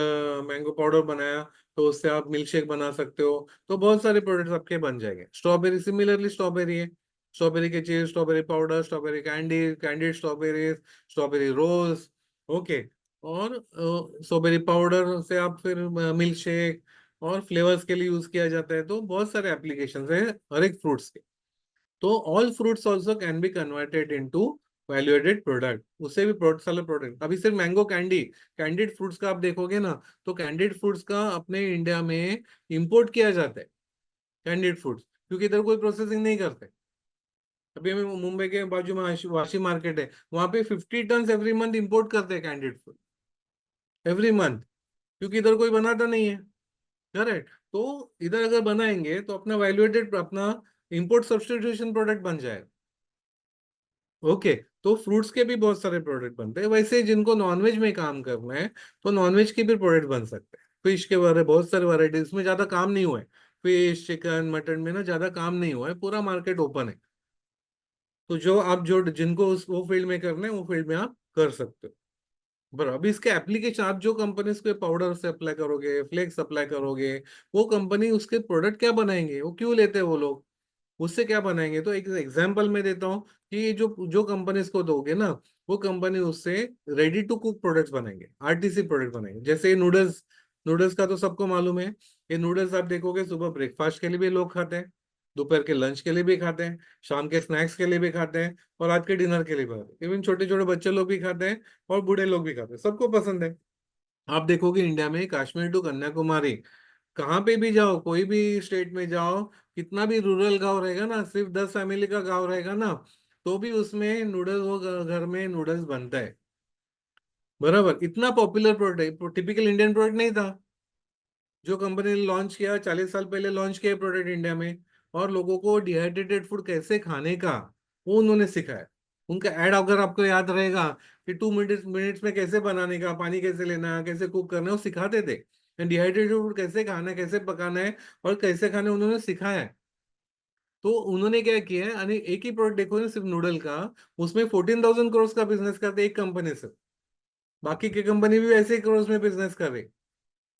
मैंगो पाउडर बनाया तो उससे आप मिल्क शेक बना सकते हो, तो बहुत सारे प्रोडक्ट्स आपके बन जाएंगे। स्ट्रॉबेरी सिमिलरली, स्ट्रॉबेरी है, स्ट्रॉबेरी के chips, strawberry powder, strawberry candy, candied strawberry, strawberry rolls. Okay, और स्ट्रॉबेरी पाउडर से आप फिर मिल्क शेक और फ्लेवर्स के लिए यूज किया जाता है। तो बहुत सारे एप्लीकेशंस है हर एक फ्रूट्स के। तो all fruits also can be converted into value added product, उससे भी प्रोडक्ट सारे प्रोडक्ट। अभी सिर्फ मैंगो कैंडी, कैंडिड फ्रूट्स का आप देखोगे ना, तो कैंडिड फ्रूट्स का अपने इंडिया में इंपोर्ट किया जाता है, कैंडिड फ्रूट्स, क्योंकि इधर कोई प्रोसेसिंग नहीं करते। अभी हमें मुंबई के बाजू में वाशी मार्केट है, वहां पे 50 टन एवरी मंथ इंपोर्ट करते हैं कैंडिड फूड, एवरी मंथ, क्योंकि इधर कोई बनाता नहीं है। करेक्ट, तो इधर अगर बनाएंगे तो अपना वैल्यूएटेड, अपना इंपोर्ट सब्स्टिट्यूशन प्रोडक्ट बन जाएगा। ओके, तो फ्रूट्स के भी बहुत सारे प्रोडक्ट बनते हैं। वैसे जिनको नॉनवेज में काम करना है, तो नॉनवेज के भी प्रोडक्ट बन सकते हैं। फिश के बारे बहुत सारे वैरायटी, इसमें ज्यादा काम नहीं हुआ है। फिश चिकन मटन में ना ज्यादा काम नहीं हुआ है, पूरा मार्केट ओपन है। तो जो आप जो जिनको उस वो फील्ड में करना है वो फील्ड में आप कर सकते हो। बराबर, अभी इसके एप्लीकेशन आप जो कंपनी के पाउडर से अप्लाई करोगे, फ्लेक्स अप्लाई करोगे, वो कंपनी उसके प्रोडक्ट क्या बनाएंगे, वो क्यों लेते हैं वो लोग, उससे क्या बनाएंगे। तो एक एग्जांपल मैं देता हूँ कि जो जो कंपनीज को दोगे ना, वो कंपनी उससे रेडी टू कुक प्रोडक्ट्स बनाएंगे, RTC प्रोडक्ट बनाएंगे। जैसे नूडल्स, नूडल्स का तो सबको मालूम है। ये नूडल्स आप देखोगे सुबह ब्रेकफास्ट के लिए भी लोग खाते हैं, दोपहर के लंच के लिए भी खाते हैं, शाम के स्नैक्स के लिए भी खाते हैं, और रात के डिनर के लिए भी खाते हैं। इवन छोटे छोटे बच्चे लोग भी खाते हैं और बूढ़े लोग भी खाते हैं, सबको पसंद है। आप देखोगे इंडिया में कश्मीर टू कन्याकुमारी, कहाँ पे भी जाओ, कोई भी स्टेट में जाओ, कितना भी रूरल गांव रहेगा ना, सिर्फ 10 फैमिली का गांव रहेगा ना, तो भी उसमें नूडल्स, वो घर में नूडल्स बनता है। बराबर, इतना popular product, typical Indian product नहीं था। जो कंपनी ने लॉन्च किया, 40 साल पहले लॉन्च किया प्रोडक्ट इंडिया में, और लोगों को डिहाइड्रेटेड फूड कैसे खाने का वो उन्होंने सिखाया। उनका एड अगर आपको याद रहेगा कि 2 मिनट्स मिनट्स में कैसे बनाने का, पानी कैसे लेना है, कैसे कुक करना है, वो सिखाते थे। डिहाइड्रेटेड फूड कैसे खाना है, कैसे पकाना है, और कैसे खाना है, उन्होंने सिखाया है। तो उन्होंने क्या किया है, यानी एक ही प्रोडक्ट देखो ना, सिर्फ नूडल का, उसमें 14,000 करोड़ का बिजनेस करते हैं एक कंपनी से। बाकी की कंपनी भी वैसे ही करोड़ में बिजनेस कर रही।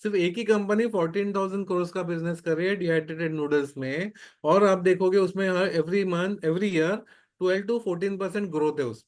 सिर्फ एक ही कंपनी 14,000 करोड़ का बिजनेस कर रही है डिहाइड्रेटेड नूडल्स में। और आप देखोगे उसमें every month, every year 12 to 14% growth है उस।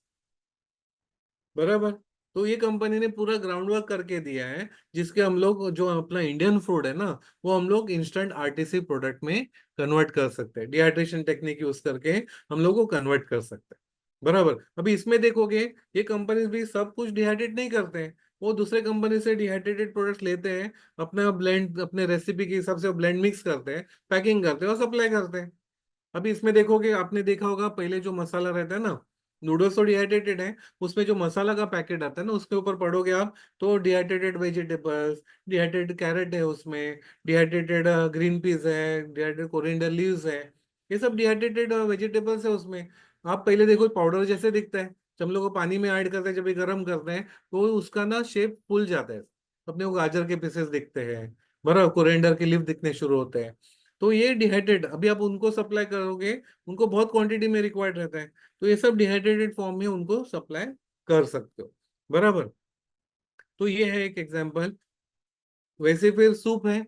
बराबर। तो ये कंपनी ने पूरा ग्राउंड वर्क करके दिया है, जिसके हम लोग जो अपना इंडियन फूड है ना, वो हम लोग इंस्टेंट आरटीसी प्रोडक्ट में कन्वर्ट कर सकते हैं, डिहाइड्रेशन टेक्निक यूज करके हम लोग को कन्वर्ट कर सकते हैं। बराबर। अभी इसमें देखोगे, ये कंपनीज भी सब कुछ डिहाइड्रेट नहीं करते हैं। वो दूसरे कंपनी से डिहाइड्रेटेड प्रोडक्ट्स लेते हैं, अपना ब्लेंड, अपने रेसिपी के हिसाब से ब्लेंड मिक्स करते हैं, पैकिंग करते हैं और सप्लाई करते हैं। अभी इसमें देखोगे, आपने देखा होगा पहले जो मसाला रहता है ना, नूडल्स तो डिहाइड्रेटेड है, उसमें जो मसाला का पैकेट आता है ना, उसके ऊपर पढ़ोगे आप, तो डिहाइड्रेटेड वेजिटेबल्स, डिहाइड्रेटेड कैरेट है उसमें, डिहाइड्रेटेड ग्रीन पीस है, डिहाइड्रेटेड कोरिएंडर लीव्स है। ये सब डिहाइड्रेटेड वेजिटेबल्स है उसमें। आप पहले देखो, पाउडर जैसे दिखता है, जब हम लोग को पानी में ऐड करते हैं, जब ये गर्म करते हैं, तो उसका ना शेप फूल जाता है, अपने को गाजर के पीसेस दिखते हैं, बराबर, कोरिएंडर के लीफ दिखने शुरू होते हैं। तो ये डिहाइड्रेट, अभी आप उनको सप्लाई करोगे, उनको बहुत क्वांटिटी में रिक्वायर्ड रहता है, तो ये सब डिहाइड्रेटेड फॉर्म में उनको सप्लाई कर सकते हो। बराबर। तो ये है एक एग्जांपल। वैसे फिर सूप है,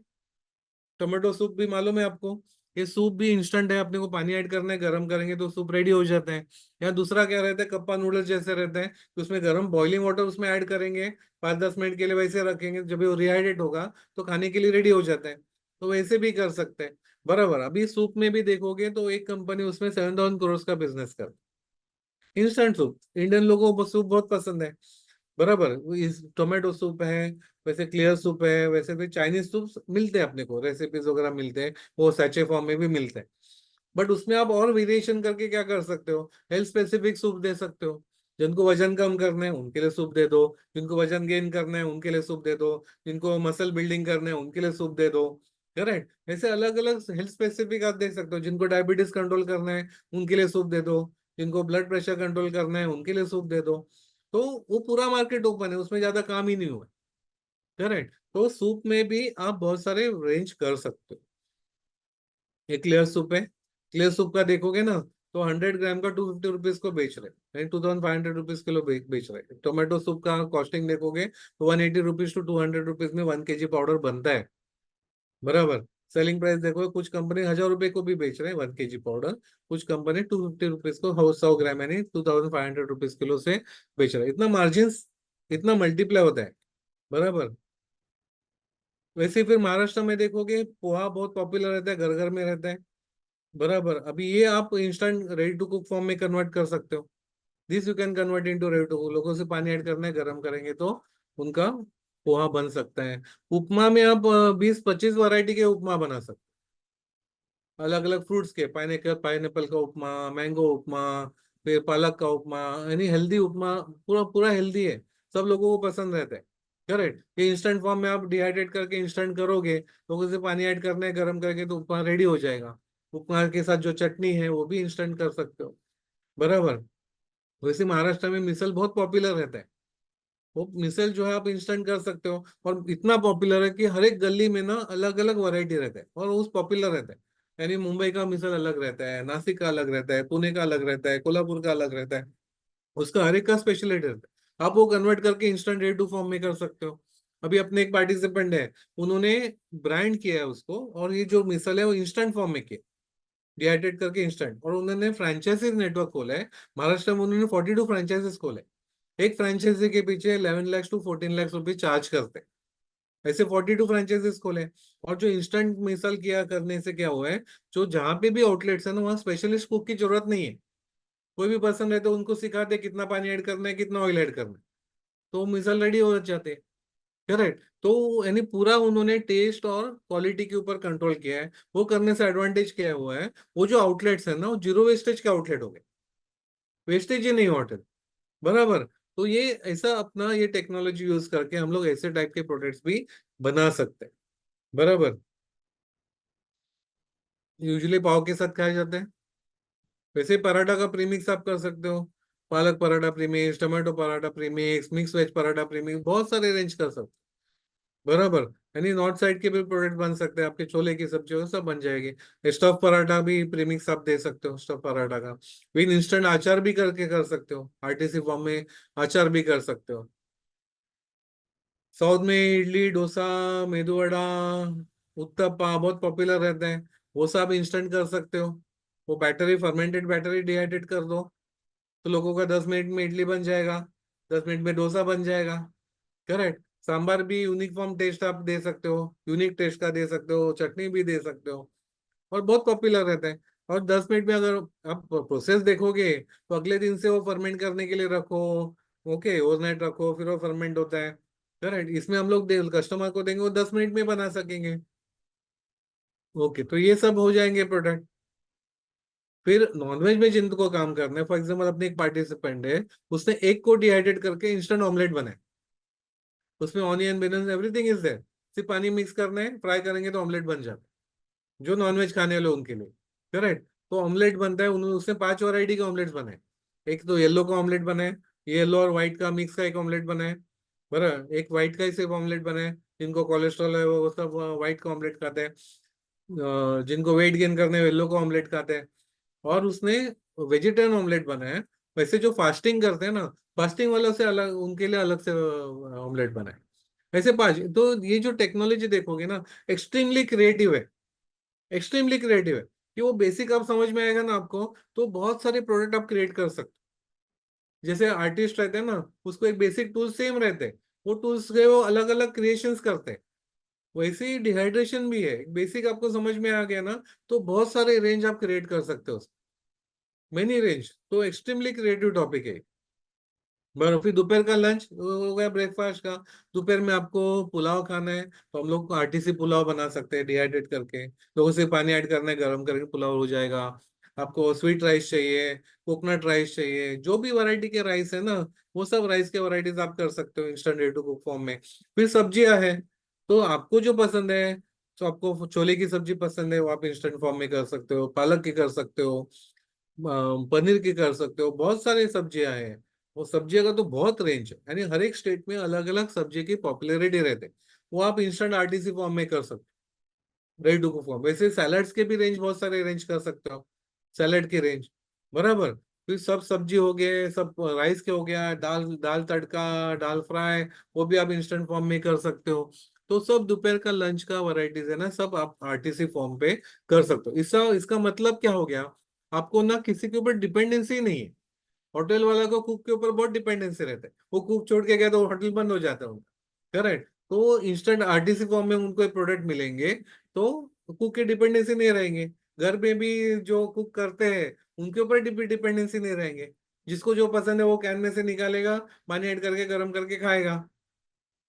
टोमेटो सूप भी मालूम है आपको। ये सूप भी इंस्टेंट है, अपने को पानी ऐड करना है, गर्म करेंगे तो सूप रेडी हो जाता है। या दूसरा क्या रहता है, कप्पा नूडल्स जैसे रहता है, तो उसमें गर्म बॉइलिंग वाटर उसमें ऐड करेंगे, 5-10 मिनट के लिए वैसे रखेंगे, जब वो रिहाइड्रेट होगा तो खाने के लिए रेडी हो जाता है। तो वैसे भी कर सकते हैं। बराबर। अभी सूप में भी देखोगे तो एक कंपनी उसमें 7,000 करोड़ का बिजनेस कर, इंस्टेंट सूप, इंडियन लोगों को सूप बहुत पसंद है। बराबर। इस टोमेटो सूप है, वैसे क्लियर सूप है, वैसे फिर चाइनीज सूप मिलते हैं अपने को, रेसिपीज वगैरह मिलते हैं, वो सैचे फॉर्म में भी मिलते हैं। बट उसमें आप और वेरिएशन करके क्या कर सकते हो, हेल्थ स्पेसिफिक सूप दे सकते हो। जिनको वजन कम करना है उनके लिए सूप दे दो, जिनको वजन गेन करना है उनके लिए सूप दे दो, जिनको मसल बिल्डिंग करना है उनके लिए सूप दे दो। करेक्ट। ऐसे अलग अलग हेल्थ स्पेसिफिक आप दे सकते हो, जिनको डायबिटीज कंट्रोल करना है उनके लिए सूप दे दो, जिनको ब्लड प्रेशर कंट्रोल करना है उनके लिए सूप दे दो। तो वो पूरा मार्केट ओपन है, उसमें ज्यादा काम ही नहीं हुआ। करेक्ट। तो सूप में भी आप बहुत सारे रेंज कर सकते हो। ये क्लियर सूप है, क्लियर सूप का देखोगे ना, तो 100 ग्राम का 250 रुपीज को बेच रहे, 2,500 रुपीज किलो बेच रहे। टोमेटो सूप का कॉस्टिंग देखोगे तो 180 रुपीज to 200 रुपीज में 1 kg पाउडर बनता है। बराबर। सेलिंग प्राइस देखो, कुछ कंपनी 1,000 रुपए को भी बेच रहे हैं 1 kg पाउडर, कुछ कंपनी 250 रुपीज को 100 ग्राम यानी 2,500 रुपीज किलो से बेच रहे हैं। इतना मार्जिन, इतना मल्टीप्लाई होता है। बराबर। वैसे फिर महाराष्ट्र में देखोगे, पोहा बहुत पॉपुलर रहता है, घर घर में रहता है। बराबर। अभी ये आप instant ready to cook form में कन्वर्ट कर सकते हो। This you can convert into ready to cook. लोगों से पानी ऐड करना है, गर्म करेंगे तो उनका पोहा बन सकता है। उपमा में आप 20-25 वैरायटी के उपमा बना सकते हो, अलग अलग फ्रूट्स के, पाइनएप्पल का उपमा, मैंगो उपमा, फिर पालक का उपमा, यानी हेल्दी उपमा, पूरा पूरा हेल्दी है, सब लोगों को पसंद रहता है। करेक्ट। ये इंस्टेंट फॉर्म में आप डिहाइड्रेट करके इंस्टेंट करोगे, लोगों से पानी ऐड करना है, गर्म करके, तो उपमा रेडी हो जाएगा। उपमा के साथ जो चटनी है वो भी इंस्टेंट कर सकते हो। बराबर। वैसे महाराष्ट्र में मिसल बहुत पॉपुलर रहता है, वो मिसल जो है आप इंस्टेंट कर सकते हो, और इतना पॉपुलर है कि हर एक गली में ना अलग अलग वैरायटी रहता है, और उस पॉपुलर रहता है। यानी मुंबई का मिसल अलग रहता है, नासिक का अलग रहता है, पुणे का अलग रहता है, कोल्हापुर का अलग रहता है, उसका हर एक का स्पेशलिटी रहता है। आप वो कन्वर्ट करके इंस्टेंट रेडी टू फॉर्म में कर सकते हो। अभी अपने एक पार्टिसिपेंट है, उन्होंने ब्रांड किया है उसको, और ये जो मिसल है वो इंस्टेंट फॉर्म में किया, डिहाइड्रेट करके इंस्टेंट, और उन्होंने फ्रेंचाइजीज नेटवर्क खोला है। महाराष्ट्र में उन्होंने 42 फ्रेंचाइजीज खोले। एक फ्रेंचाइजी के पीछे 11 lakhs to 14 lakhs rupees charge करते हैं। ऐसे 42 फ्रेंचाइजीज खोले। और जो इंस्टेंट मिसल किया करने से क्या हुआ है, जो जहां पे भी आउटलेट्स है ना, वहाँ स्पेशलिस्ट कुक की जरूरत नहीं है। कोई भी पर्सन रहते उनको सिखाते कितना पानी ऐड करना है, कितना ऑयल ऐड करना है, तो मिसल रेडी हो जाते हैं। करेक्ट। तो यानी पूरा उन्होंने टेस्ट और क्वालिटी के ऊपर कंट्रोल किया है। वो करने से एडवांटेज क्या हुआ है, वो जो आउटलेट्स है ना, वो जीरो वेस्टेज के आउटलेट हो गए, वेस्टेज ही नहीं होटल। बराबर। तो ये ऐसा अपना ये टेक्नोलॉजी यूज करके हम लोग ऐसे टाइप के प्रोडक्ट्स भी बना सकते हैं। बराबर। यूजुअली पाव के साथ खाए जाते हैं। वैसे पराठा का प्रीमिक्स आप कर सकते हो, पालक paratha premix, tomato paratha premix, mix veg paratha premix, बहुत सारे अरेंज कर सकते हो। बराबर। यानी नॉर्थ साइड के भी प्रोडक्ट बन सकते हैं, आपके छोले की सब्जी हो सब बन जाएगी। स्टफ पराठा भी प्रीमिक्स आप दे सकते हो, स्टफ पराठा का विद इंस्टेंट आचार भी करके कर सकते हो, आरटीसी फॉर्म में अचार भी कर सकते हो। साउथ में इडली डोसा, मेदू वड़ा, उत्तपा बहुत पॉपुलर रहते हैं। वो सब इंस्टेंट कर सकते हो। वो बैटरी फर्मेंटेड बैटरी डिहाइड्रेट कर दो, तो लोगों का 10 मिनट में इडली बन जाएगा, 10 मिनट में डोसा बन जाएगा। करेक्ट। सांबार भी यूनिफॉर्म टेस्ट आप दे सकते हो, यूनिक टेस्ट का दे सकते हो, चटनी भी दे सकते हो, और बहुत पॉपुलर रहता है। और 10 मिनट में अगर आप प्रोसेस देखोगे तो अगले दिन से वो फर्मेंट करने के लिए रखो, ओके ओवरनाइट रखो, फिर वो फर्मेंट होता है। करेक्ट। इसमें हम लोग कस्टमर को देंगे, वो 10 मिनट में बना सकेंगे। ओके, तो ये सब हो जाएंगे प्रोडक्ट। फिर नॉनवेज में जिनको काम करना है, फॉर एग्जाम्पल अपने एक पार्टिसिपेंट है, उसने एग को डिहाइड्रेट करके इंस्टेंट ऑमलेट बनाए, उसमें ऑनियन बिनन एवरीथिंग इज देयर, सिर्फ पानी मिक्स करना है, फ्राई करेंगे तो ऑमलेट बन जाता है, जो नॉनवेज खाने वाले उनके लिए। करेक्ट। तो ऑमलेट बनता है, उन्होंने उसने 5 वैरायटी के ऑमलेट्स बनाए। एक तो येलो का ऑमलेट बना है, येलो और व्हाइट का मिक्स का एक ऑमलेट बना है। बराबर। एक व्हाइट का ही सिर्फ ऑमलेट बना है, जिनको कोलेस्ट्रॉल है वो सब व्हाइट का ऑमलेट खाते हैं। जिनको वेट गेन करने येलो का ऑमलेट खाते हैं। और उसने वेजिटेरियन ऑमलेट बनाया है। वैसे जो फास्टिंग करते हैं ना, फास्टिंग वालों से अलग, उनके लिए अलग से ऑमलेट बनाए। ऐसे 5। तो ये जो टेक्नोलॉजी देखोगे ना, एक्सट्रीमली क्रिएटिव है, एक्सट्रीमली क्रिएटिव है। कि वो बेसिक आप समझ में आएगा ना आपको, तो बहुत सारे प्रोडक्ट आप क्रिएट कर सकते हो। जैसे आर्टिस्ट रहते हैं ना, उसको एक बेसिक टूल सेम रहते हैं, वो टूल्स के वो अलग अलग क्रिएशंस करते हैं। वैसे ही डिहाइड्रेशन भी है, बेसिक आपको समझ में आ गया ना, तो बहुत सारे रेंज आप क्रिएट कर सकते हो, मेनी रेंज। तो एक्सट्रीमली क्रिएटिव टॉपिक है। बस फिर दोपहर का लंच हो गया, ब्रेकफास्ट का। दोपहर में आपको पुलाव खाना है, तो हम लोग आरटीसी पुलाव बना सकते हैं डिहाइड्रेट करके, तो उसे पानी ऐड करना है, गर्म करके पुलाव हो जाएगा। आपको स्वीट राइस चाहिए, कोकोनट राइस चाहिए, जो भी वैरायटी के राइस है ना, वो सब राइस के वैरायटीज आप कर सकते हो instant ready to cook form में। फिर सब्जियां है, तो आपको जो पसंद है, तो आपको छोले की सब्जी पसंद है, वो आप इंस्टेंट फॉर्म में कर सकते हो, पालक की कर सकते हो, पनीर की कर सकते हो, बहुत सारी सब्जियां हैं। वो सब्जियों का तो बहुत रेंज है, यानी हर एक स्टेट में अलग अलग सब्जी की पॉपुलैरिटी रहते हैं। वो आप इंस्टेंट आरटीसी फॉर्म में कर सकते हो, रेडी टू फॉर्म। वैसे सैलड्स के भी रेंज बहुत सारे अरेंज कर सकते हो, सैलड की रेंज। बराबर। फिर सब सब्जी हो गए, सब राइस के हो गया, दाल दाल तड़का, दाल फ्राई, वो भी आप इंस्टेंट फॉर्म में कर सकते हो। तो सब दोपहर का लंच का वैरायटीज है ना, सब आप आरटीसी फॉर्म पे कर सकते हो। इसका इसका मतलब क्या हो गया, आपको ना किसी के ऊपर डिपेंडेंसी नहीं है। होटल वाला को कुक के ऊपर बहुत डिपेंडेंसी रहता है, वो कुक छोड़ के गया तो होटल बंद हो जाता है उनका। करेक्ट। तो इंस्टेंट आरटीसी फॉर्म में उनको प्रोडक्ट मिलेंगे, तो कुक की डिपेंडेंसी नहीं रहेंगे। घर में भी जो कुक करते हैं, उनके ऊपर डिपेंडेंसी नहीं रहेंगे। जिसको जो पसंद है वो कैन में से निकालेगा, पानी ऐड करके गर्म करके खाएगा।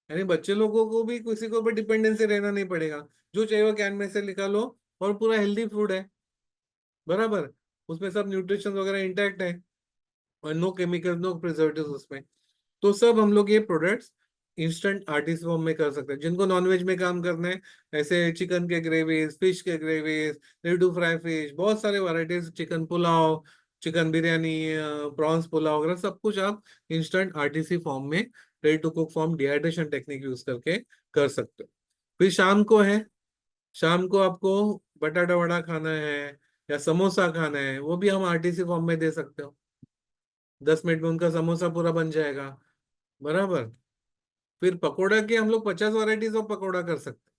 यानी बच्चे लोगों को भी किसी के ऊपर डिपेंडेंसी रहना नहीं पड़ेगा, जो चाहिए वो कैन में से निकालो, और पूरा हेल्दी फूड है। बराबर। उसमें सब न्यूट्रिशन वगैरह इंटैक्ट है, और नो केमिकल नो प्रिजर्वेटिव उसमें। तो सब हम लोग ये प्रोडक्ट्स इंस्टेंट आर्टिस्ट फॉर्म में कर सकते हैं। जिनको नॉनवेज में काम करना है, ऐसे चिकन के ग्रेवीज, फिश के gravies, ready to fry fish, बहुत सारे varieties, chicken pulao, chicken biryani, prawns pulao वगैरह सब कुछ आप इंस्टेंट आरटीसी फॉर्म में, ready to cook form dehydration technique use करके कर सकते हो। फिर शाम को है, शाम को आपको बटाटा वड़ा खाना है या समोसा खाना है, वो भी हम आरटीसी फॉर्म में दे सकते हो। 10 मिनट में उनका समोसा पूरा बन जाएगा। बराबर। फिर पकोड़ा के हम लोग 50 वैरायटीज ऑफ पकोड़ा कर सकते हैं,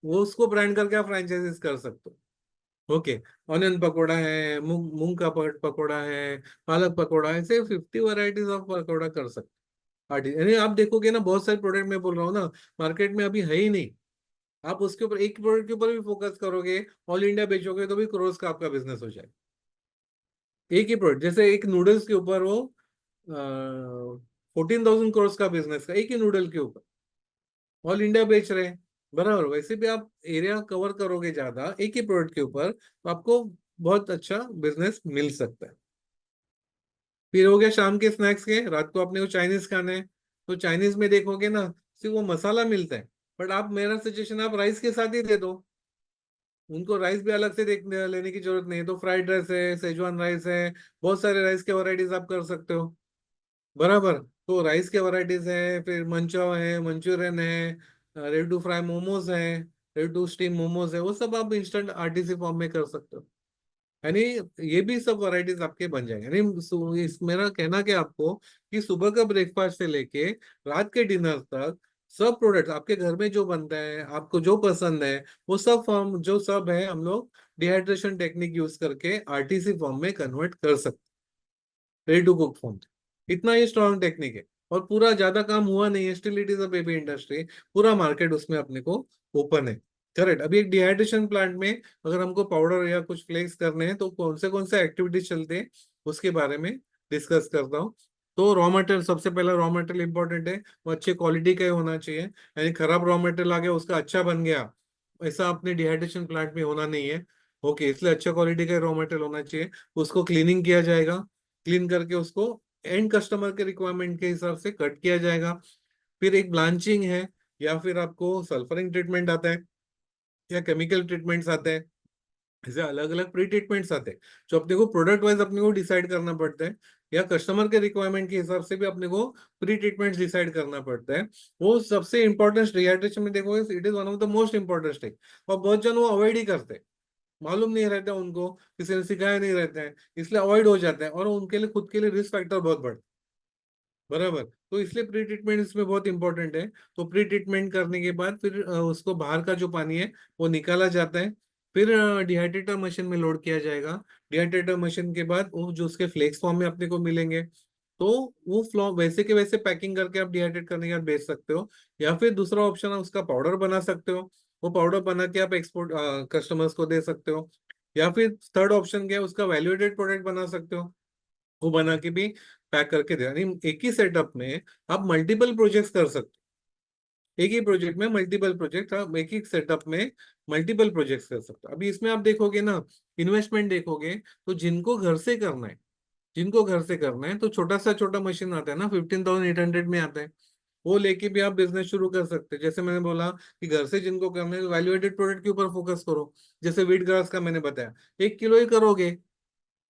वो उसको ब्रांड करके आप फ्रेंचाइजीज कर सकते हो। ओके। ऑनियन पकोड़ा है, मूंग मूंग का पकोड़ा है, पालक पकोड़ा है, ऐसे 50 वैरायटीज ऑफ पकोड़ा कर सकते हैं। यानी आप देखोगे ना, बहुत सारे प्रोडक्ट मैं बोल रहा हूँ ना, मार्केट में अभी है ही नहीं। आप उसके ऊपर एक प्रोडक्ट के ऊपर भी फोकस करोगे, ऑल इंडिया बेचोगे, तो भी क्रोर्स का आपका बिजनेस हो जाए। एक ही प्रोडक्ट, जैसे एक नूडल्स के ऊपर वो 14,000 करोड़ का बिजनेस का, एक ही नूडल के ऊपर। ऑल इंडिया बेच रहे हैं, बराबर। वैसे भी आप एरिया कवर करोगे ज्यादा एक ही प्रोडक्ट के ऊपर, तो आपको बहुत अच्छा बिजनेस मिल सकता है। फिर हो गया शाम के स्नैक्स के, रात को अपने को चाइनीज खाना है, तो चाइनीज में देखोगे ना, सिर्फ वो मसाला मिलता है। बट आप, मेरा सजेशन, आप राइस के साथ ही दे दो उनको। राइस भी अलग से देखने लेने की जरूरत नहीं है। तो फ्राइड राइस है, सेजवान राइस है, बहुत सारे राइस के वैरायटीज आप कर सकते हो, बराबर। तो राइस के वैरायटीज है, फिर मंचाओ है, मंचूरियन है, रेडी टू फ्राई मोमोज है, रेडी टू स्टीम मोमोज है, वो सब आप इंस्टेंट आरटीसी फॉर्म में कर सकते हो। यानी ये भी सब वैरायटीज आपके बन जाएंगे। यानी मेरा कहना क्या आपको, कि सुबह का ब्रेकफास्ट से लेके रात के डिनर तक सब प्रोडक्ट आपके घर में जो बनता है, आपको जो पसंद है, वो सब फॉर्म जो सब है, हम लोग डिहाइड्रेशन टेक्निक यूज करके आरटीसी फॉर्म में कन्वर्ट कर सकते, रेडी टू कुक फॉर्म। इतना ही स्ट्रॉन्ग टेक्निक है। और पूरा ज्यादा काम हुआ नहीं है, still it is a baby industry, पूरा मार्केट उसमें अपने को ओपन है। करेक्ट। अभी एक डिहाइड्रेशन प्लांट में अगर हमको पाउडर या कुछ फ्लेक्स करने हैं, तो कौन से एक्टिविटीज चलते हैं, उसके बारे में डिस्कस करता हूँ। तो रॉ मटेरियल, सबसे पहला रॉ मटेरियल इंपॉर्टेंट है, वो अच्छे क्वालिटी का ही होना चाहिए। यानी खराब रॉ मटेरियल आ गया, उसका अच्छा बन गया, ऐसा अपने डिहाइड्रेशन प्लांट में होना नहीं है। ओके, इसलिए अच्छा क्वालिटी का रॉ मटेरियल होना चाहिए। उसको क्लीनिंग किया जाएगा, क्लीन करके उसको एंड कस्टमर के रिक्वायरमेंट के हिसाब से कट किया जाएगा। फिर एक ब्लांचिंग है, या फिर आपको सल्फरिंग ट्रीटमेंट आता है, या केमिकल ट्रीटमेंट्स आते हैं। ऐसे अलग अलग प्री ट्रीटमेंट्स आते हैं, जो अपने को प्रोडक्ट वाइज अपने को डिसाइड करना पड़ता है, या कस्टमर के रिक्वायरमेंट के हिसाब से भी अपने को प्री ट्रीटमेंट्स डिसाइड करना पड़ता है। वो सबसे इंपॉर्टेंट डिहाइड्रेशन में देखोगे, it is one of the most important step. और बहुत जन वो अवॉइड ही करते हैं, मालूम नहीं रहता उनको, किसी ने सिखाया नहीं रहता है, इसलिए अवॉइड हो जाता है, और उनके लिए खुद के लिए रिस्क फैक्टर बहुत बढ़ता है, बराबर। तो इसलिए प्री ट्रीटमेंट इसमें बहुत इंपॉर्टेंट है। तो प्री ट्रीटमेंट करने के बाद फिर उसको बाहर का जो पानी है वो निकाला जाता है। फिर डिहाइड्रेटर मशीन में लोड किया जाएगा। डिहाइड्रेटर मशीन के बाद वो जो उसके फ्लेक्स फॉर्म में अपने को मिलेंगे, तो वो फ्लो वैसे के वैसे पैकिंग करके आप डिहाइड्रेट करने के बाद बेच सकते हो। या फिर दूसरा ऑप्शन है, उसका पाउडर बना सकते हो। वो पाउडर बना के आप एक्सपोर्ट कस्टमर्स को दे सकते हो। या फिर थर्ड ऑप्शन क्या है, उसका वैल्यूएटेड प्रोडक्ट बना सकते हो, वो बना के भी पैक करके दे। यानी एक ही सेटअप में आप मल्टीपल प्रोजेक्ट्स कर सकते हो। एक ही प्रोजेक्ट में मल्टीपल प्रोजेक्ट, आप एक ही सेटअप में मल्टीपल प्रोजेक्ट्स कर सकते हो। अभी इसमें आप देखोगे ना, इन्वेस्टमेंट देखोगे, तो जिनको घर से करना है, जिनको घर से करना है, तो छोटा सा छोटा मशीन आता है ना, 15,800 में आता है, वो लेके भी आप बिजनेस शुरू कर सकते हैं। जैसे मैंने बोला कि घर से जिनको करना है, वैल्यू एडेड प्रोडक्ट के ऊपर फोकस करो। जैसे व्हीट ग्रास का मैंने बताया, 1 किलो ही करोगे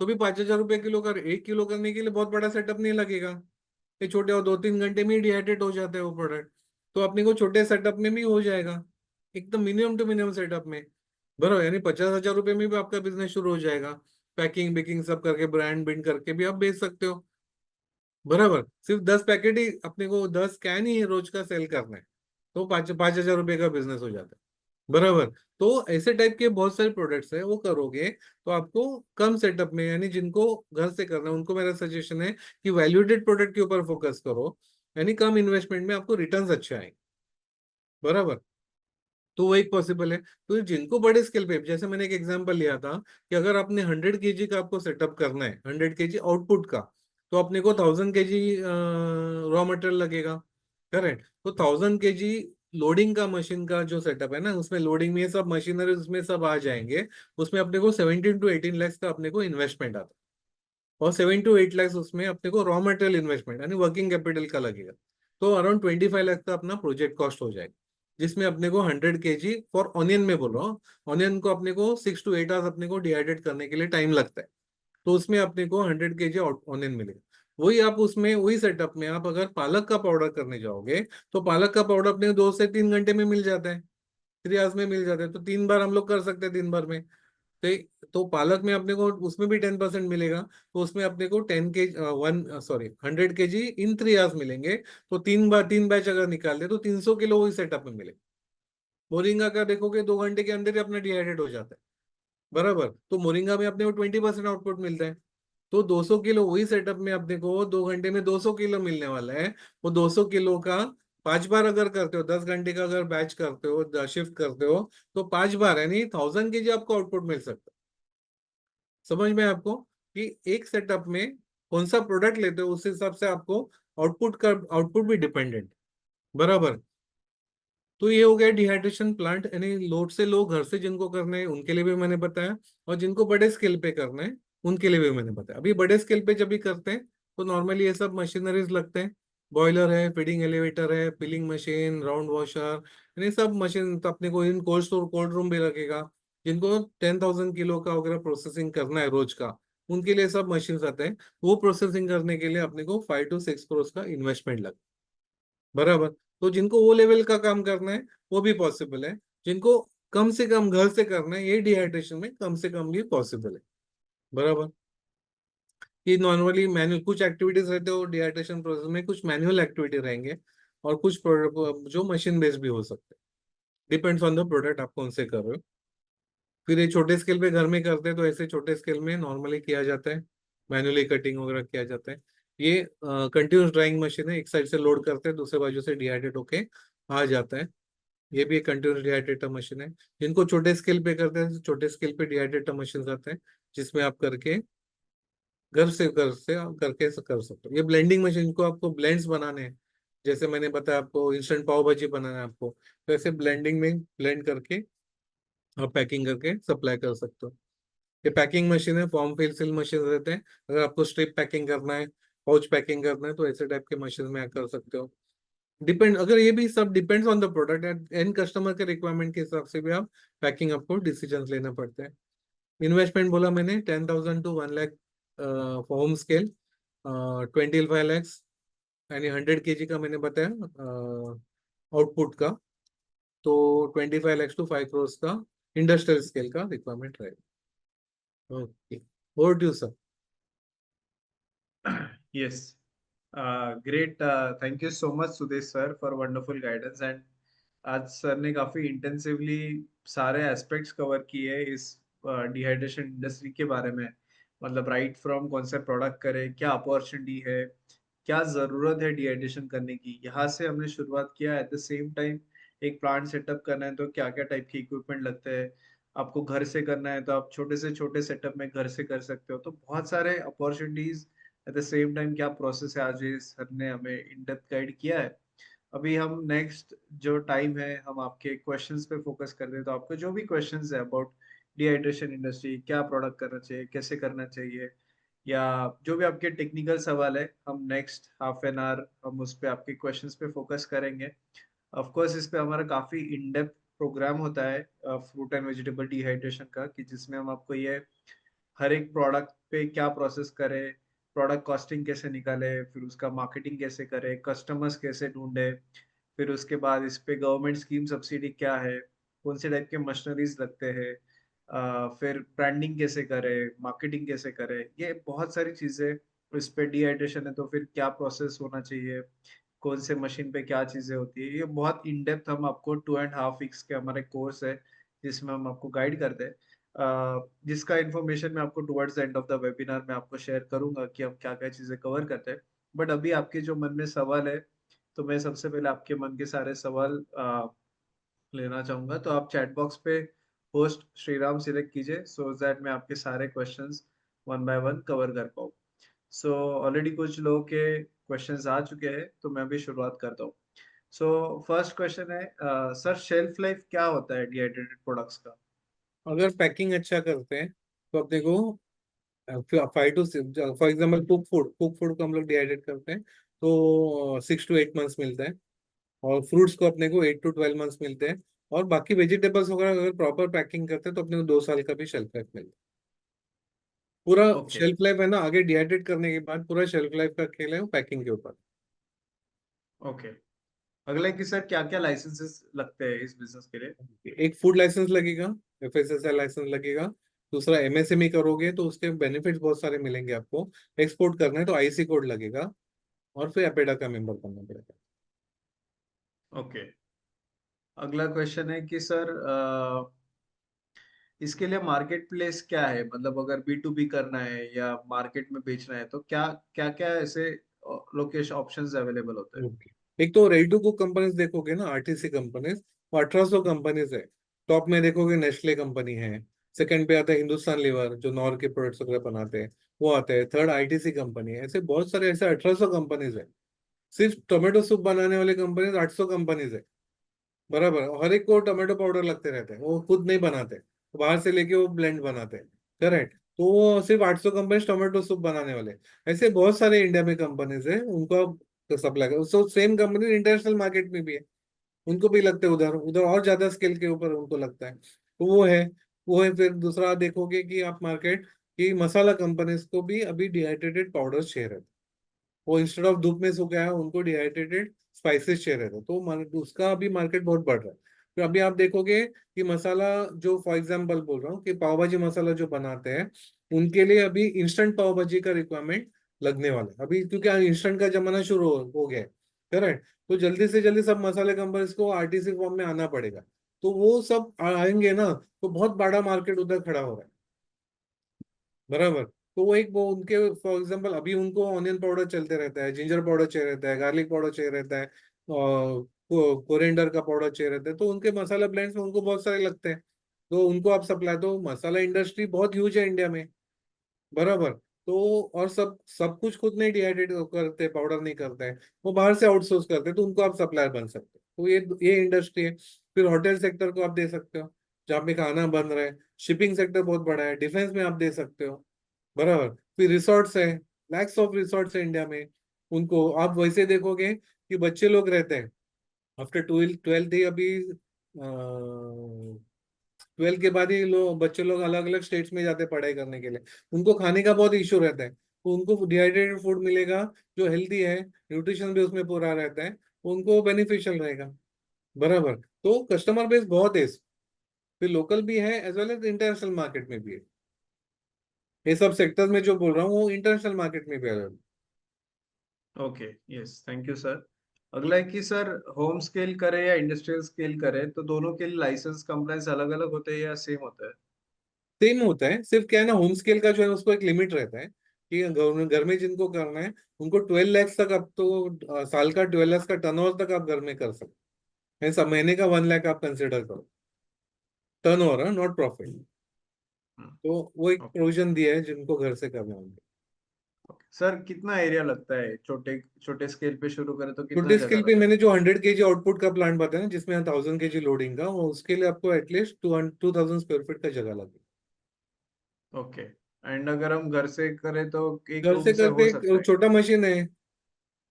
तो भी 5,000 रुपये किलो कर, 1 किलो करने के लिए बहुत बड़ा सेटअप नहीं लगेगा। ये छोटे, और 2-3 घंटे में ही डिहाइड्रेट हो जाते हैं वो प्रोडक्ट। तो अपने को छोटे सेटअप में भी हो जाएगा, एकदम मिनिमम टू मिनिमम सेटअप में, बराबर। यानी 50,000 रुपये में भी आपका बिजनेस शुरू हो जाएगा। पैकिंग बेकिंग सब करके, ब्रांड बिल्ड करके भी आप बेच सकते हो, बराबर। सिर्फ 10 पैकेट ही अपने को, 10 कैन ही रोज का सेल करना है, तो 5,000 रुपये का बिजनेस हो जाता है, बराबर। तो ऐसे टाइप के बहुत सारे प्रोडक्ट्स है, वो करोगे तो आपको कम सेटअप में, यानी जिनको घर से करना है उनको मेरा सजेशन है कि वैल्यूडेड प्रोडक्ट के ऊपर फोकस करो। यानी कम इन्वेस्टमेंट में आपको रिटर्न्स अच्छे आएंगे, बराबर। तो वो एक पॉसिबल है। तो जिनको बड़े स्केल पे, जैसे मैंने एक एग्जांपल लिया था, कि अगर आपने 100 kg का आपको सेटअप करना है, 100 kg आउटपुट का, तो अपने को 1000 kg रॉ मटेरियल लगेगा, करेक्ट। तो 1000 kg लोडिंग का मशीन का जो सेटअप है ना, उसमें लोडिंग में ये सब मशीनरी उसमें सब आ जाएंगे। उसमें अपने को 17 to 18 लाख का अपने को इन्वेस्टमेंट आता है। और 7 to 8 लाख उसमें अपने को रॉ मटेरियल इन्वेस्टमेंट यानी वर्किंग कैपिटल का लगेगा। तो अराउंड 25 लाख का अपना प्रोजेक्ट कॉस्ट हो जाएगा, जिसमें अपने को 100 kg फॉर ऑनियन में बोल रहा हूँ। ऑनियन को अपने को 6 to 8 आवर्स अपने को डिहाइड्रेट करने के लिए टाइम लगता है। तो उसमें अपने को 100 kg ऑनियन मिलेगा। वही आप उसमें, वही सेटअप में आप अगर पालक का पाउडर करने जाओगे, तो पालक का पाउडर अपने को 2 से 3 घंटे में मिल जाता है, 3 आवर्स में मिल जाता है। तो 3 बार हम लोग कर सकते हैं दिन भर में। तो पालक में अपने को उसमें भी 10% मिलेगा। तो उसमें अपने को 100 kg इन 3 आवर्स मिलेंगे। तो 3 बार 3 बैच अगर निकाल दे, तो 300 किलो वही सेटअप में मिले। मोरिंगा का देखोगे 2 घंटे के अंदर ही अपना डिहाइड्रेट हो जाता है, बराबर। तो मोरिंगा में अपने को 20% आउटपुट मिलता है। तो 200 किलो वही सेटअप में अपने को 2 घंटे में 200 किलो मिलने वाला है। वो 200 किलो का 5 बार अगर करते हो, 10 घंटे का अगर बैच करते हो, शिफ्ट करते हो, तो 5 बार यानी 1000 kg आपको आउटपुट मिल सकता है। समझ में आपको, कि एक सेटअप में कौन सा प्रोडक्ट लेते हो, उस हिसाब से आपको आउटपुट भी डिपेंडेंट, बराबर। तो ये हो गया डिहाइड्रेशन प्लांट, यानी लोड से लो घर से जिनको करना है उनके लिए भी मैंने बताया, और जिनको बड़े स्केल पे करना है उनके लिए भी मैंने बताया। अभी बड़े स्केल पे जब भी करते हैं तो नॉर्मली ये सब मशीनरीज लगते हैं, बॉयलर है, फीडिंग एलिवेटर है, पिलिंग मशीन, राउंड वॉशर, यानी सब मशीन। तो अपने को in cold store cold room भी लगेगा। जिनको 10,000 किलो का वगैरह प्रोसेसिंग करना है रोज का, उनके लिए सब मशीन आते हैं। वो प्रोसेसिंग करने के लिए अपने को 5 to 6 करोड़ का इन्वेस्टमेंट लगता है, बराबर। तो जिनको वो लेवल का काम करना है वो भी पॉसिबल है, जिनको कम से कम घर से करना है ये डिहाइड्रेशन में कम से कम भी पॉसिबल है, बराबर। ये नॉर्मली मैनुअल कुछ एक्टिविटीज रहते हो डिहाइड्रेशन प्रोसेस में, कुछ मैनुअल एक्टिविटी रहेंगे, और कुछ जो मशीन बेस्ड भी हो सकते हैं, डिपेंड्स ऑन द प्रोडक्ट आप कौन से कर रहे हो। फिर ये छोटे स्केल पे घर में करते हैं तो ऐसे छोटे स्केल में नॉर्मली किया जाता है, मैनुअली कटिंग वगैरह किया जाता है। ये कंटिन्यूस ड्राइंग मशीन है, एक साइड से लोड करते हैं दूसरे बाजू से डिहाइड्रेट होके आ जाता है। ये भी एक कंटिन्यूस डिहाइड्रेटर मशीन है। जिनको छोटे स्केल पे करते हैं तो छोटे स्केल पे डिहाइड्रेटर मशीन आते हैं, जिसमें आप करके घर से आप करके कर सकते हो। ये ब्लेंडिंग मशीन को आपको ब्लेंड्स बनाने हैं, जैसे मैंने बताया आपको इंस्टेंट पाव भाजी बनाना है आपको, तो ऐसे ब्लेंडिंग में ब्लेंड करके आप पैकिंग करके सप्लाई कर सकते हो। ये पैकिंग मशीन है, फॉर्म फिल सील मशीन रहते हैं। अगर आपको स्ट्रिप पैकिंग करना है, पाउच पैकिंग करना है, तो ऐसे टाइप के मशीन में आप कर सकते हो। डिपेंड, अगर ये भी सब depends on the product and customer के रिक्वायरमेंट के हिसाब से भी आप पैकिंग आपको डिसीजन लेना पड़ता है। इन्वेस्टमेंट बोला मैंने 10,000 to 1 lakh for home scale, 25 lakhs यानी 100 kg का मैंने बताया आउटपुट का, तो 25 lakhs to 5 crores का इंडस्ट्रियल स्केल का रिक्वायरमेंट रहेगा। Okay, over to sir. Yes. Great. Thank you so much, Sudesh sir, for wonderful guidance. And आज सर ने काफी इंटेंसिवली सारे एस्पेक्ट्स कवर किए इस डिहाइड्रेशन इंडस्ट्री के बारे में। मतलब राइट फ्रॉम कौन सा प्रोडक्ट करे, क्या अपॉर्चुनिटी है, क्या जरूरत है डिहाइड्रेशन करने की, यहाँ से हमने शुरुआत किया। एट द सेम टाइम एक प्लांट सेटअप करना है तो क्या क्या टाइप के इक्विपमेंट लगते हैं, आपको घर से करना है तो आप छोटे से छोटे सेटअप में घर से कर सकते हो। तो बहुत सारे opportunities, at the same time क्या प्रोसेस है, आज ये सर ने हमें इन डेप्थ गाइड किया है। अभी हम नेक्स्ट जो टाइम है हम आपके क्वेश्चंस पे फोकस कर रहे हैं। तो आपको जो भी क्वेश्चंस है अबाउट डिहाइड्रेशन इंडस्ट्री, क्या प्रोडक्ट करना चाहिए, कैसे करना चाहिए, या जो भी आपके टेक्निकल सवाल है, हम नेक्स्ट हाफ एन आवर हम उस पे आपके क्वेश्चंस पे फोकस करेंगे। ऑफ कोर्स इस पे हमारा काफी इन डेप्थ प्रोग्राम होता है फ्रूट एंड वेजिटेबल डिहाइड्रेशन का, कि जिसमें हम आपको ये हर एक प्रोडक्ट पे क्या प्रोसेस करे, प्रोडक्ट कॉस्टिंग कैसे निकाले, फिर उसका मार्केटिंग कैसे करे, कस्टमर्स कैसे ढूंढे, फिर उसके बाद इस पे गवर्नमेंट स्कीम सब्सिडी क्या है, कौन से टाइप के मशीनरीज लगते हैं, फिर ब्रांडिंग कैसे करे, मार्केटिंग कैसे करे, ये बहुत सारी चीजें। इस पे डिहाइड्रेशन है तो फिर क्या प्रोसेस होना चाहिए, कौन से मशीन पे क्या चीजें होती है, ये बहुत इन डेप्थ हम आपको 2.5 weeks के हमारे कोर्स है जिसमें हम आपको गाइड करते हैं। जिसका इन्फॉर्मेशन मैं आपको towards the end of the webinar में आपको शेयर करूंगा कि हम क्या क्या चीजें कवर करते हैं। बट अभी आपके जो मन में सवाल है, तो मैं सबसे पहले आपके मन के सारे सवाल लेना चाहूंगा। तो आप चैट बॉक्स पे होस्ट श्रीराम सिलेक्ट कीजिए, सो दैट मैं आपके सारे questions one by one cover कर पाऊँ। सो ऑलरेडी कुछ लोगों के क्वेश्चंस आ चुके हैं, तो मैं भी शुरुआत करता हूँ। सो फर्स्ट क्वेश्चन है, सर शेल्फ लाइफ क्या होता है डिहाइड्रेटेड प्रोडक्ट्स का? अगर पैकिंग अच्छा करते हैं तो अपने को 5 to 6, for example cook food को हम लोग डिहाइड्रेट करते हैं तो 6 to 8 मंथ्स मिलता है, और फ्रूट्स को अपने को 8 to 12 मंथ्स मिलते हैं, और बाकी वेजिटेबल्स वगैरह अगर प्रॉपर पैकिंग करते हैं तो अपने को 2 साल का भी शेल्फ लाइफ मिलता है। पूरा ओके। शेल्फ लाइफ है ना, आगे डिहाइड्रेट करने के बाद पूरा शेल्फ लाइफ का खेल है वो पैकिंग के ऊपर। ओके। अगला है कि सर क्या क्या लाइसेंसेस लगते हैं इस बिजनेस के लिए? एक फूड लाइसेंस लगेगा, FSSAI लाइसेंस लगेगा। दूसरा MSME करोगे तो उसके बेनिफिट्स बहुत सारे मिलेंगे आपको। एक्सपोर्ट करना है तो IC कोड लगेगा, और फिर एपेडा का मेंबर बनना पड़ेगा। ओके। अगला क्वेश्चन है कि सर इसके लिए मार्केट प्लेस क्या है, मतलब अगर B2B करना है या मार्केट में बेचना है तो क्या क्या क्या ऐसे लोकेशन ऑप्शंस अवेलेबल होते हैं? ओके, एक तो रेडी टू कुक कंपनीज देखोगे ना, RTC कंपनीज, वो 1800 कंपनीज है। टॉप में देखोगे नेस्ले कंपनी है, सेकंड पे आता है हिंदुस्तान लीवर जो नॉर के प्रोडक्ट्स वगैरह बनाते हैं, वो आते हैं। थर्ड ITC कंपनी है। ऐसे बहुत सारे ऐसे 1800 कंपनीज है। सिर्फ टोमेटो सूप बनाने वाले कंपनीज 800 कंपनीज है, बराबर, हर एक को टमाटो पाउडर लगते रहते हैं, वो खुद नहीं बनाते, तो बाहर से लेके वो ब्लेंड बनाते हैं। करेक्ट। तो वो सिर्फ 800 कंपनी टोमेटो सूप बनाने वाले, ऐसे बहुत सारे इंडिया में कंपनीज है, उनको सप्लाई कर, so same company international market में भी है, उनको भी लगते हैं उधर, उधर और ज्यादा स्केल के ऊपर उनको लगता है, तो वो है। फिर दूसरा देखोगे कि आप मार्केट की मसाला कंपनीज को भी अभी डिहाइड्रेटेड पाउडर शेयर है, वो इंस्टेड ऑफ धूप में सुखाया उनको डिहाइड्रेटेड स्पाइसेस चाहिए रहता, तो उसका अभी मार्केट बहुत बढ़ रहा है। फिर अभी आप देखोगे कि मसाला, जो फॉर एग्जांपल बोल रहा हूँ कि पाव भाजी मसाला जो बनाते हैं, उनके लिए अभी इंस्टेंट पाव भाजी का रिक्वायरमेंट लगने वाला है अभी, क्योंकि इंस्टेंट का जमाना शुरू हो गया है। करेक्ट। तो जल्दी से जल्दी सब मसाले कंपनीज को आरटीसी फॉर्म में आना पड़ेगा, तो वो सब आएंगे ना, तो बहुत बड़ा मार्केट उधर खड़ा हो रहा है। बराबर। तो वो उनके फॉर एग्जांपल अभी उनको ऑनियन पाउडर चलते रहता है, जिंजर पाउडर चाहिए रहता है, गार्लिक पाउडर चाहिए रहता है, और कोरिएंडर का पाउडर चाहिए रहता है, तो उनके मसाला ब्लेंड्स में उनको बहुत सारे लगते हैं, तो उनको आप सप्लाई, तो मसाला इंडस्ट्री बहुत ह्यूज है इंडिया में। बराबर। तो और सब सब कुछ खुद नहीं डिहाइड्रेट करते, पाउडर नहीं करते हैं, वो बाहर से आउटसोर्स करते हैं, तो उनको आप सप्लायर बन सकते हो, तो ये इंडस्ट्री है। फिर होटल सेक्टर को आप दे सकते हो, जहाँ पे खाना बन रहा है। शिपिंग सेक्टर बहुत बड़ा है, डिफेंस में आप दे सकते हो। बराबर। फिर रिसोर्ट्स है, लैक्स ऑफ रिसोर्ट्स है इंडिया में, उनको आप वैसे देखोगे कि बच्चे लोग रहते हैं, आफ्टर ट्वेल्थ ट्वेल्थ ही अभी, ट्वेल्थ के बाद ही लोग बच्चे लोग अलग अलग स्टेट्स में जाते हैं पढ़ाई करने के लिए, उनको खाने का बहुत इश्यू रहता है, तो उनको डिहाइड्रेटेड फूड मिलेगा जो हेल्दी है, न्यूट्रिशन भी उसमें पूरा रहता है, उनको बेनिफिशियल रहेगा। बराबर। तो कस्टमर बेस बहुत है, फिर लोकल भी है as well as international market में भी है, ये सब सेक्टर्स में जो बोल रहा हूँ वो इंटरनेशनल मार्केट में भी है। Okay, yes, thank you sir. अगला है कि सर, होम स्केल करे या इंडस्ट्रियल स्केल करे तो दोनों के लिए लाइसेंस कंप्लायंस अलग अलग होते हैं या सेम होता है? सेम होता है, सिर्फ क्या है ना, होम स्केल का जो है उसको एक लिमिट रहता है कि घर में जिनको करना है उनको 12 लाख तक, अब तो साल का 12 लाख का टर्नओवर तक आप घर में कर सकते हैं, सब महीने का 1 लाख आप कंसिडर करो, टर्नओवर है, नॉट प्रॉफिट। तो वो एक ओके। प्रोविजन दिया है जिनको घर से करना होंगे। सर, कितना एरिया लगता है? छोटे छोटे स्केल पे शुरू करें तो कितना छोटे जगह स्केल पे लगेगा? मैंने जो 100 kg आउटपुट का प्लांट बताया ना, जिसमें 1000 kg लोडिंग का, वो उसके लिए आपको एटलीस्ट 2,000 स्क्वायर फीट का जगह लगेगी। ओके। एंड अगर हम घर से करें तो एक घर से रूम से करते हो सकता एक है क्या? छोटा मशीन है,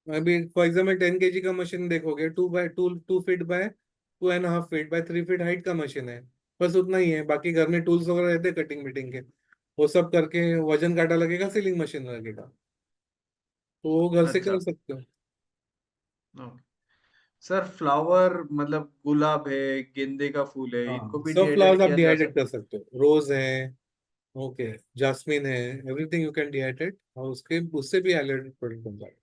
अभी फॉर एग्जाम्पल 10 kg का मशीन देखोगे, 2 feet by 2.5 feet by 3 feet height का मशीन है, बस उतना ही है। बाकी घर में टूल्स वगैरह रहते हैं कटिंग मीटिंग के, वो सब करके वजन काटा लगेगा, सीलिंग मशीन लगेगा, तो वो घर से अच्छा। कर सकते हो। ओके। सर, फ्लावर मतलब गुलाब है, गेंदे का फूल है, इनको हाँ, भी सब फ्लावर्स डिहाइड्रेट आप किया जा डिहाइड्रेट सकता कर है? सकते हो, रोज है, ओके, जास्मिन है, एवरीथिंग यू कैन डिहाइड्रेट, और उसके उससे भी हाइलाइटेड प्रोडक्ट बन जाएगा।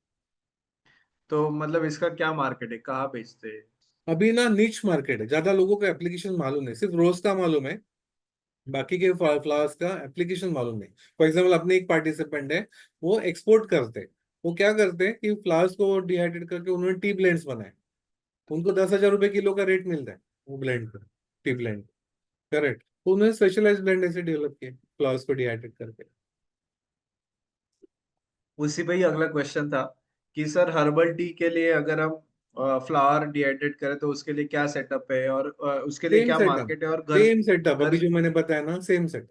तो मतलब इसका क्या मार्केट है, कहाँ बेचते हैं? अभी ना निच मार्केट है, ज्यादा लोगों को एप्लीकेशन मालूम नहीं, सिर्फ रोज का मालूम है, बाकी के फ्लावर्स का एप्लीकेशन मालूम नहीं। फॉर एग्जाम्पल अपने एक पार्टिसिपेंट है, वो एक्सपोर्ट करते हैं, वो क्या करते हैं कि फ्लावर्स को डिहाइड्रेट करके उन्होंने टी ब्लेंड्स बनाए, उनको 10,000 रुपए किलो का रेट मिलता है वो ब्लेंड का, टी ब्लेंड। करेक्ट। तो उन्होंने स्पेशलाइज ब्लेंड ऐसे डेवलप किए फ्लावर्स को डिहाइड्रेट करके। उसी पे ही अगला क्वेश्चन था कि सर, हर्बल टी के लिए अगर हम फ्लावर डिहाइड्रेट करें तो उसके लिए क्या सेटअप है, और उसके लिए सेम क्या सेटअप, मार्केट है, और घर सेम सेटअप घर अभी जो मैंने बताया ना, सेम सेटअप।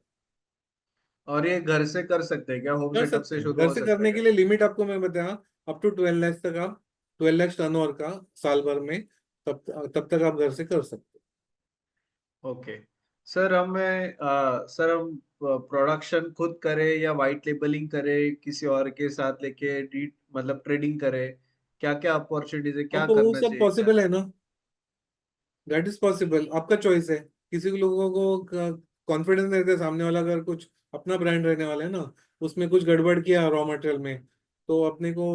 और ये घर से कर सकते हैं क्या? होम कर सेटअप सकते से हैं, शुरू घर हो से सकता है करने क्या? के लिए लिमिट आपको मैं बताया, अप टू 12 लाख तक आप, 12 लाख टर्नओवर का साल भर में, तब तब तक आप घर से कर सकते ओके। सर, हम प्रोडक्शन खुद करें या वाइट लेबलिंग करें, किसी और के साथ लेके डी मतलब ट्रेडिंग करें? क्या क्या अपॉर्चुनिटीज है, हो। क्या अब वो करना सब चाहिए, क्या पॉसिबल नहीं? है ना, दैट इज पॉसिबल, आपका चॉइस है। किसी लोगों को कॉन्फिडेंस रहता है, सामने वाला अगर कुछ अपना ब्रांड रहने वाला है ना, उसमें कुछ गड़बड़ किया रॉ मटेरियल में, तो अपने को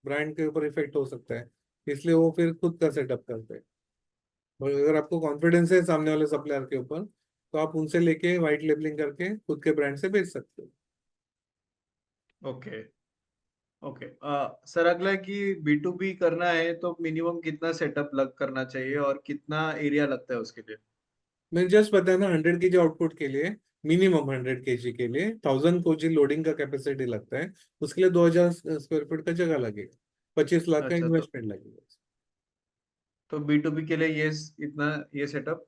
ब्रांड के ऊपर इफेक्ट हो सकता है, इसलिए वो फिर खुद का सेटअप करते हैं। और अगर आपको कॉन्फिडेंस है सामने वाले सप्लायर के ऊपर, तो आप उनसे लेके व्हाइट लेबलिंग करके खुद के ब्रांड से बेच सकते हो। ओके। ओके। सर, अगला है कि B2B करना है तो मिनिमम कितना सेटअप लग करना चाहिए और कितना एरिया लगता है उसके लिए? मैंने जस्ट बताया ना, 100 kg आउटपुट के लिए, मिनिमम 100 kg के लिए 1000 kg लोडिंग का कैपेसिटी लगता है, उसके लिए 2,000 स्क्वायर फीट का जगह लगेगा, 25 लाख का अच्छा, तो इन्वेस्टमेंट लगेगा। तो B2B के लिए ये इतना ये सेटअप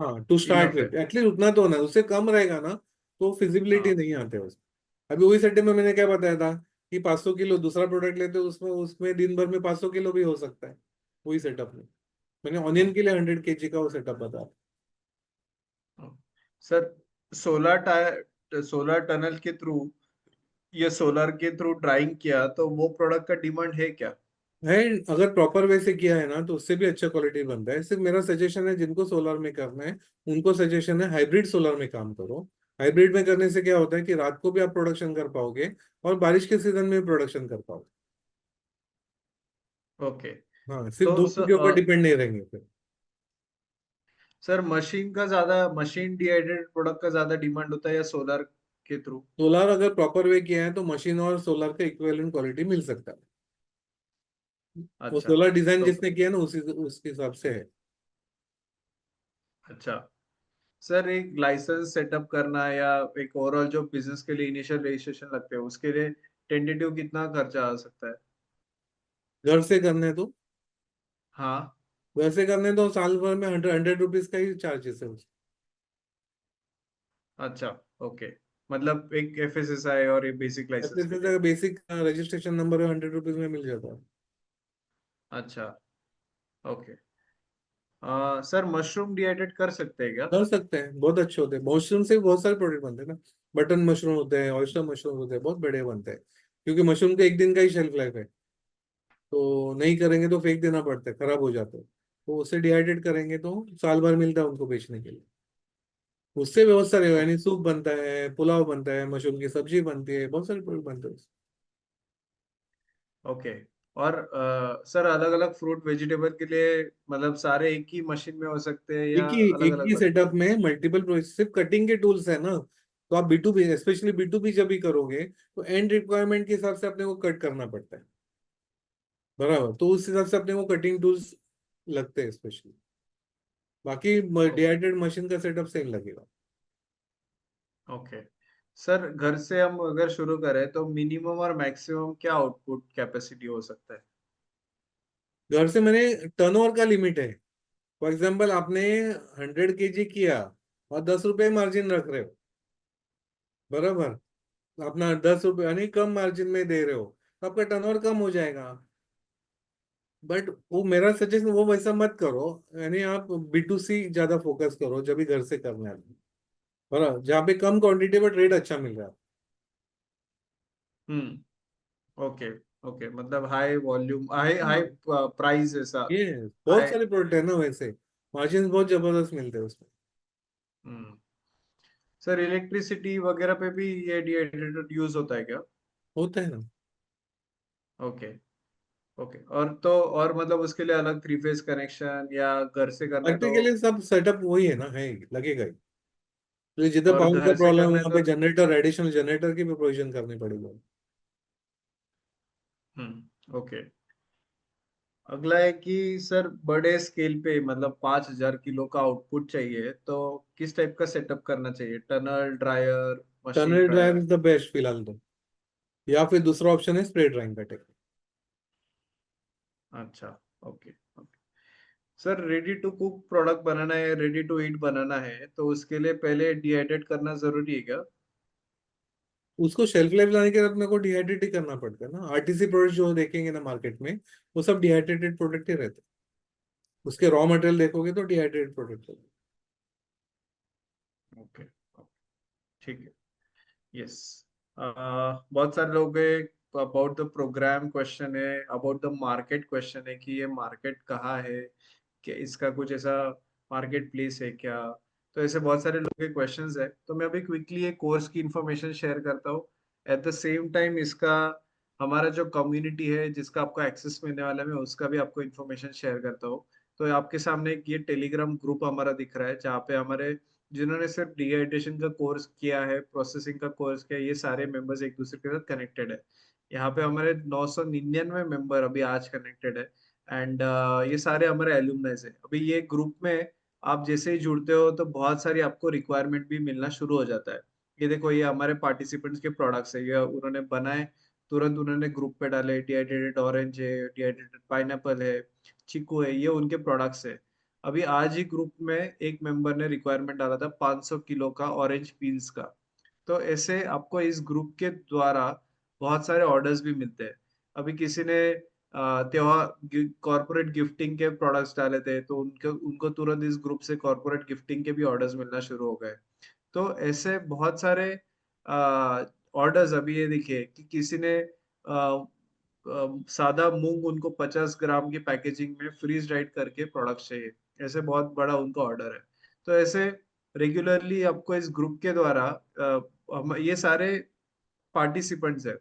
हाँ, टू स्टार्ट इनफ है। विथ एटलीस्ट उतना तो होना, उससे कम रहेगा ना तो फिजिबिलिटी हाँ। नहीं आते उसमें। अभी वही सेटअप में मैंने क्या बताया था कि 500 किलो दूसरा प्रोडक्ट लेते हो, उसमें उसमें दिन भर में 500 किलो भी हो सकता है वही सेटअप में। मैंने ऑनियन के ओके। लिए 100 kg का वो सेटअप बताया। सर, सोलर टनल के थ्रू या सोलर के थ्रू ड्राइंग किया तो वो प्रोडक्ट का डिमांड है क्या? है, अगर प्रॉपर वे से किया है ना तो उससे भी अच्छा क्वालिटी बनता है। सिर्फ मेरा सजेशन है जिनको सोलर में करना है उनको सजेशन है हाइब्रिड सोलर में काम करो। हाइब्रिड में करने से क्या होता है कि रात को भी आप प्रोडक्शन कर पाओगे और बारिश के सीजन में भी प्रोडक्शन कर पाओगे। ओके। हाँ, सिर्फ तो धूप के ऊपर डिपेंड नहीं रहेंगे फिर। सर, मशीन डिहाइड्रेटेड प्रोडक्ट का ज्यादा डिमांड होता है या सोलर के थ्रू? सोलर अगर प्रॉपर वे किया है तो मशीन और सोलर का इक्विवेलेंट क्वालिटी मिल सकता है। वो अच्छा। सोलर डिजाइन तो जिसने किया है ना उसी उसके हिसाब से है। अच्छा सर, एक लाइसेंस सेटअप करना या एक ओवरऑल जो बिजनेस के लिए इनिशियल रजिस्ट्रेशन लगते हैं उसके लिए टेंटेटिव कितना खर्चा आ सकता है? घर से करने तो हाँ। वैसे करने तो साल भर में 100 रुपीज का ही चार्जेस है। अच्छा। ओके। मतलब एक FSSI और एक बेसिक लाइसेंस के लिए। ऐसे बेसिक रजिस्ट्रेशन नंबर 100 रुपीज में मिल जाता है। अच्छा। ओके। सर, मशरूम डिहाइड्रेट कर सकते हैं क्या? कर सकते हैं, बहुत अच्छे होते हैं। मशरूम से भी बहुत सारे प्रोडक्ट बनते हैं ना। बटन मशरूम होते हैं, ऑयस्टर मशरूम होते हैं, बहुत बढ़िया बनते हैं। क्योंकि मशरूम का एक दिन का ही शेल्फ लाइफ है, तो नहीं करेंगे तो फेंक देना पड़ता है, खराब हो जाते हैं। तो उसे डिहाइड्रेट करेंगे तो साल भर मिलता है उनको बेचने के लिए। उससे भी बहुत सारे यानी सूप बनता है, पुलाव बनता है, मशरूम की सब्जी बनती है, बहुत सारे प्रोडक्ट बनते हैं उससे। ओके। और सर, अलग अलग फ्रूट वेजिटेबल के लिए मतलब सारे एक ही मशीन में हो सकते हैं या अलग एक अलग ही बनते हैं? सेटअप में मल्टीपल प्रोसेस, सिर्फ कटिंग के टूल्स है ना। तो आप B2B, स्पेशली B2B जब भी करोगे तो एंड रिक्वायरमेंट के हिसाब से अपने को कट करना पड़ता है। बराबर, तो उस हिसाब से अपने को कटिंग टूल्स लगते हैं स्पेशली। बाकी ओके। डिहाइड्रेट मशीन का सेटअप सेम लगेगा। ओके। सर, घर से हम अगर शुरू करें तो मिनिमम और मैक्सिमम क्या आउटपुट कैपेसिटी हो सकता है? घर से मैंने टर्नओवर का लिमिट है। फॉर एग्जाम्पल आपने 100 kg किया और 10 रुपए मार्जिन रख रहे हो, बराबर, अपना 10 रुपए यानी कम मार्जिन में दे रहे हो, तो आपका टर्नओवर कम हो जाएगा। बट वो मेरा सजेशन वो वैसा मत करो। यानी आप B2C ज्यादा फोकस करो जब भी घर से करना है, बराबर, जहाँ पे कम क्वांटिटी बट रेट अच्छा मिल रहा है। हम्म। ओके। ओके, मतलब हाई वॉल्यूम, हाई हाई हाँ, प्राइस ऐसा। ये बहुत हाई। सारे प्रोडक्ट है ना वैसे, मार्जिन बहुत जबरदस्त मिलते हैं उसमें। हम्म। सर, इलेक्ट्रिसिटी वगैरह पे भी ये डिहाइड्रेटेड यूज होता है क्या? होता है ना। ओके। ओके। और मतलब उसके लिए अलग थ्री फेज कनेक्शन या घर से करना है फैक्ट्री तो? के लिए सब सेटअप वही है ना, है ही, लगेगा ही। तो जिधर और पावर का घर से प्रॉब्लम है करना है वहाँ तो? पे जनरेटर, एडिशनल जनरेटर की भी प्रोविजन करनी पड़ेगी। ओके। अगला है कि सर, बड़े स्केल पे मतलब 5,000 किलो का आउटपुट चाहिए तो किस टाइप का सेटअप करना चाहिए? Tunnel, dryer, machine tunnel dryer dryer? Is the best फिलहाल तो, या फिर दूसरा ऑप्शन है स्प्रे ड्राइंग का टेक्निक। अच्छा। Okay. Okay. Sir, ready to cook product बनाना है, रेडी टू ईट बनाना है तो उसके लिए पहले डिहाइड्रेट करना जरूरी है क्या? उसको शेल्फ लाइफ लाने के लिए अपने को डिहाइड्रेट ही करना पड़ता है ना। RTC प्रोडक्ट जो देखेंगे ना मार्केट में, वो सब डिहाइड्रेटेड प्रोडक्ट ही रहते हैं। उसके रॉ मटेरियल देखोगे तो डिहाइड्रेटेड प्रोडक्ट होगा। ओके। ठीक है। यस। बहुत सारे लोग अबाउट द प्रोग्राम क्वेश्चन है, अबाउट द मार्केट क्वेश्चन है कि ये मार्केट कहाँ है, कि इसका कुछ ऐसा मार्केट प्लेस है क्या? तो ऐसे बहुत सारे लोग के क्वेश्चंस है, तो मैं अभी क्विकली एक कोर्स की इंफॉर्मेशन शेयर करता हूँ। एट द सेम टाइम इसका हमारा जो कम्युनिटी है जिसका आपको एक्सेस मिलने वाला है, मैं उसका भी आपको इंफॉर्मेशन शेयर करता हूँ। तो आपके सामने एक ये टेलीग्राम ग्रुप हमारा दिख रहा है जहाँ पे हमारे जिन्होंने सिर्फ डिहाइड्रेशन का कोर्स किया है, प्रोसेसिंग का कोर्स किया है, ये सारे मेंबर्स एक दूसरे के साथ कनेक्टेड है। यहाँ पे हमारे 999 मेंबर अभी आज कनेक्टेड है। एंड ये सारे हमारे एलुमनाइज है। अभी ये ग्रुप में आप जैसे ही जुड़ते हो तो बहुत सारी आपको रिक्वायरमेंट भी मिलना शुरू हो जाता है। ये देखो, ये हमारे पार्टिसिपेंट्स के प्रोडक्ट्स है, ये उन्होंने बनाए तुरंत उन्होंने ग्रुप पे डाले, डिहाइड्रेटेड ऑरेंज है, डिहाइड्रेटेड पाइनएप्पल है, चीकू है, ये उनके प्रोडक्ट्स है। अभी आज ही ग्रुप में एक मेंबर ने रिक्वायरमेंट डाला था 500 किलो का ऑरेंज पील्स का। तो ऐसे आपको इस ग्रुप के द्वारा बहुत सारे ऑर्डर्स भी मिलते हैं। अभी किसी ने त्योहार कॉर्पोरेट गिफ्टिंग के प्रोडक्ट्स डाले थे, तो उनको उनको तुरंत इस ग्रुप से कॉर्पोरेट गिफ्टिंग के भी ऑर्डर्स मिलना शुरू हो गए। तो ऐसे बहुत सारे ऑर्डर्स अभी ये देखिए कि किसी ने सादा मूंग उनको 50 ग्राम की पैकेजिंग में फ्रीज ड्राइड करके प्रोडक्ट चाहिए। ऐसे बहुत बड़ा उनका ऑर्डर है। तो ऐसे रेगुलरली आपको इस ग्रुप के द्वारा हम ये सारे पार्टिसिपेंट्स है,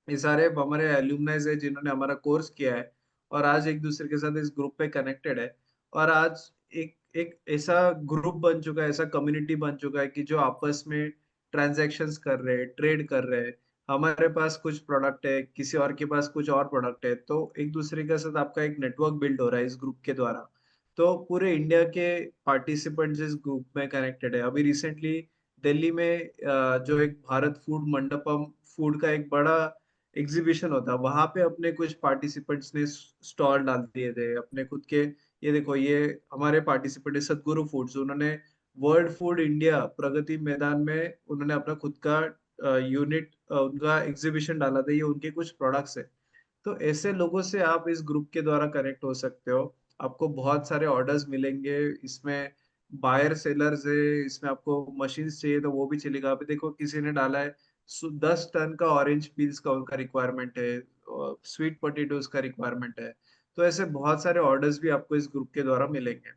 ये सारे हमारे एल्यूमनाइज है जिन्होंने हमारा कोर्स किया है और आज एक दूसरे के साथ इस ग्रुप पे कनेक्टेड है। और आज एक एक ऐसा ग्रुप बन चुका है, ऐसा कम्युनिटी बन चुका है कि जो आपस में ट्रांजैक्शंस कर रहे हैं, ट्रेड कर रहे हैं। हमारे पास कुछ प्रोडक्ट है, किसी और के पास कुछ और प्रोडक्ट है, तो एक दूसरे के साथ आपका एक नेटवर्क बिल्ड हो रहा है इस ग्रुप के द्वारा। तो पूरे इंडिया के पार्टिसिपेंट्स इस ग्रुप में कनेक्टेड है। अभी रिसेंटली दिल्ली में जो एक भारत फूड मंडपम फूड का एक बड़ा एग्जीबिशन होता, वहां पे अपने कुछ पार्टिसिपेंट्स ने स्टॉल डाल दिए थे अपने खुद के। ये देखो, ये हमारे पार्टिसिपेंट है सदगुरु फूड्स, उन्होंने world food India Pragati Maidan में उन्होंने अपना खुद का यूनिट उनका एग्जीबिशन डाला था, ये उनके कुछ प्रोडक्ट्स है। तो ऐसे लोगों से आप इस ग्रुप के द्वारा कनेक्ट हो सकते हो। आपको बहुत सारे ऑर्डर्स मिलेंगे इसमें। बायर सेलर्स है, इसमें आपको मशीन्स चाहिए तो वो भी चलेगा। अभी देखो किसी ने डाला है 10 टन का ऑरेंज पील्स का उनका रिक्वायरमेंट है, स्वीट पोटेटोज का रिक्वायरमेंट है। तो ऐसे बहुत सारे ऑर्डर्स भी आपको इस ग्रुप के द्वारा मिलेंगे।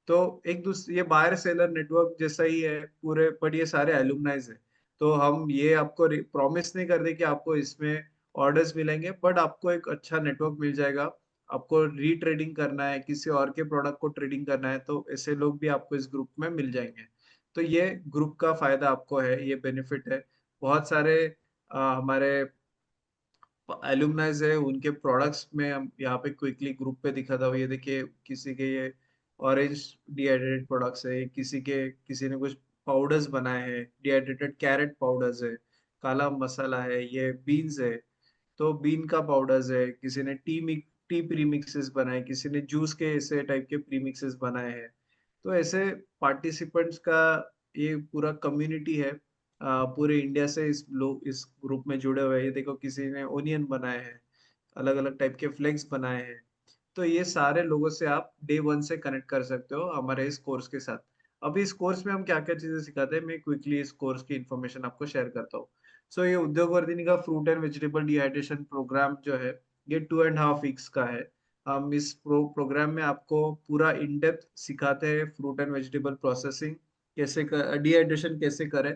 तो एक दूसरे ये बायर सेलर नेटवर्क जैसा ही है पूरे, बट ये सारे एलुमनाइज है। तो हम ये आपको प्रॉमिस नहीं कर दे कि आपको इसमें ऑर्डर्स मिलेंगे, बट आपको एक अच्छा नेटवर्क मिल जाएगा। आपको रीट्रेडिंग करना है, किसी और के प्रोडक्ट को ट्रेडिंग करना है, तो ऐसे लोग भी आपको इस ग्रुप में मिल जाएंगे। तो ये ग्रुप का फायदा आपको है, ये बेनिफिट है। बहुत सारे हमारे एलुमनाइज है, उनके प्रोडक्ट्स में हम यहाँ पे क्विकली ग्रुप पे दिखा था। ये देखिए किसी के ये ऑरेंज डिहाइड्रेटेड प्रोडक्ट्स है, किसी ने कुछ पाउडर्स बनाए हैं, डिहाइड्रेटेड कैरेट पाउडर्स है, काला मसाला है, ये बीन्स है, तो बीन का पाउडर्स है, किसी ने टी प्रीमिक्सेस बनाए, किसी ने जूस के ऐसे टाइप के प्रीमिक्सेस बनाए हैं। तो ऐसे पार्टिसिपेंट्स का ये पूरा कम्युनिटी है। पूरे इंडिया से इस लोग इस ग्रुप में जुड़े हुए हैं। ये देखो किसी ने ओनियन बनाए हैं, अलग अलग टाइप के फ्लेक्स बनाए हैं। तो ये सारे लोगों से आप डे वन से कनेक्ट कर सकते हो हमारे इस कोर्स के साथ। अभी इस कोर्स में हम क्या क्या चीजें सिखाते हैं, मैं क्विकली इस कोर्स की इन्फॉर्मेशन आपको शेयर करता हूँ। सो ये उद्योग वर्धिनी का fruit and vegetable dehydration program जो है, ये 2.5 वीक्स का है। हम इस प्रोग्राम में आपको पूरा इन डेप्थ सिखाते हैं फ्रूट एंड वेजिटेबल प्रोसेसिंग कैसे कर, डिहाइड्रेशन कैसे करें।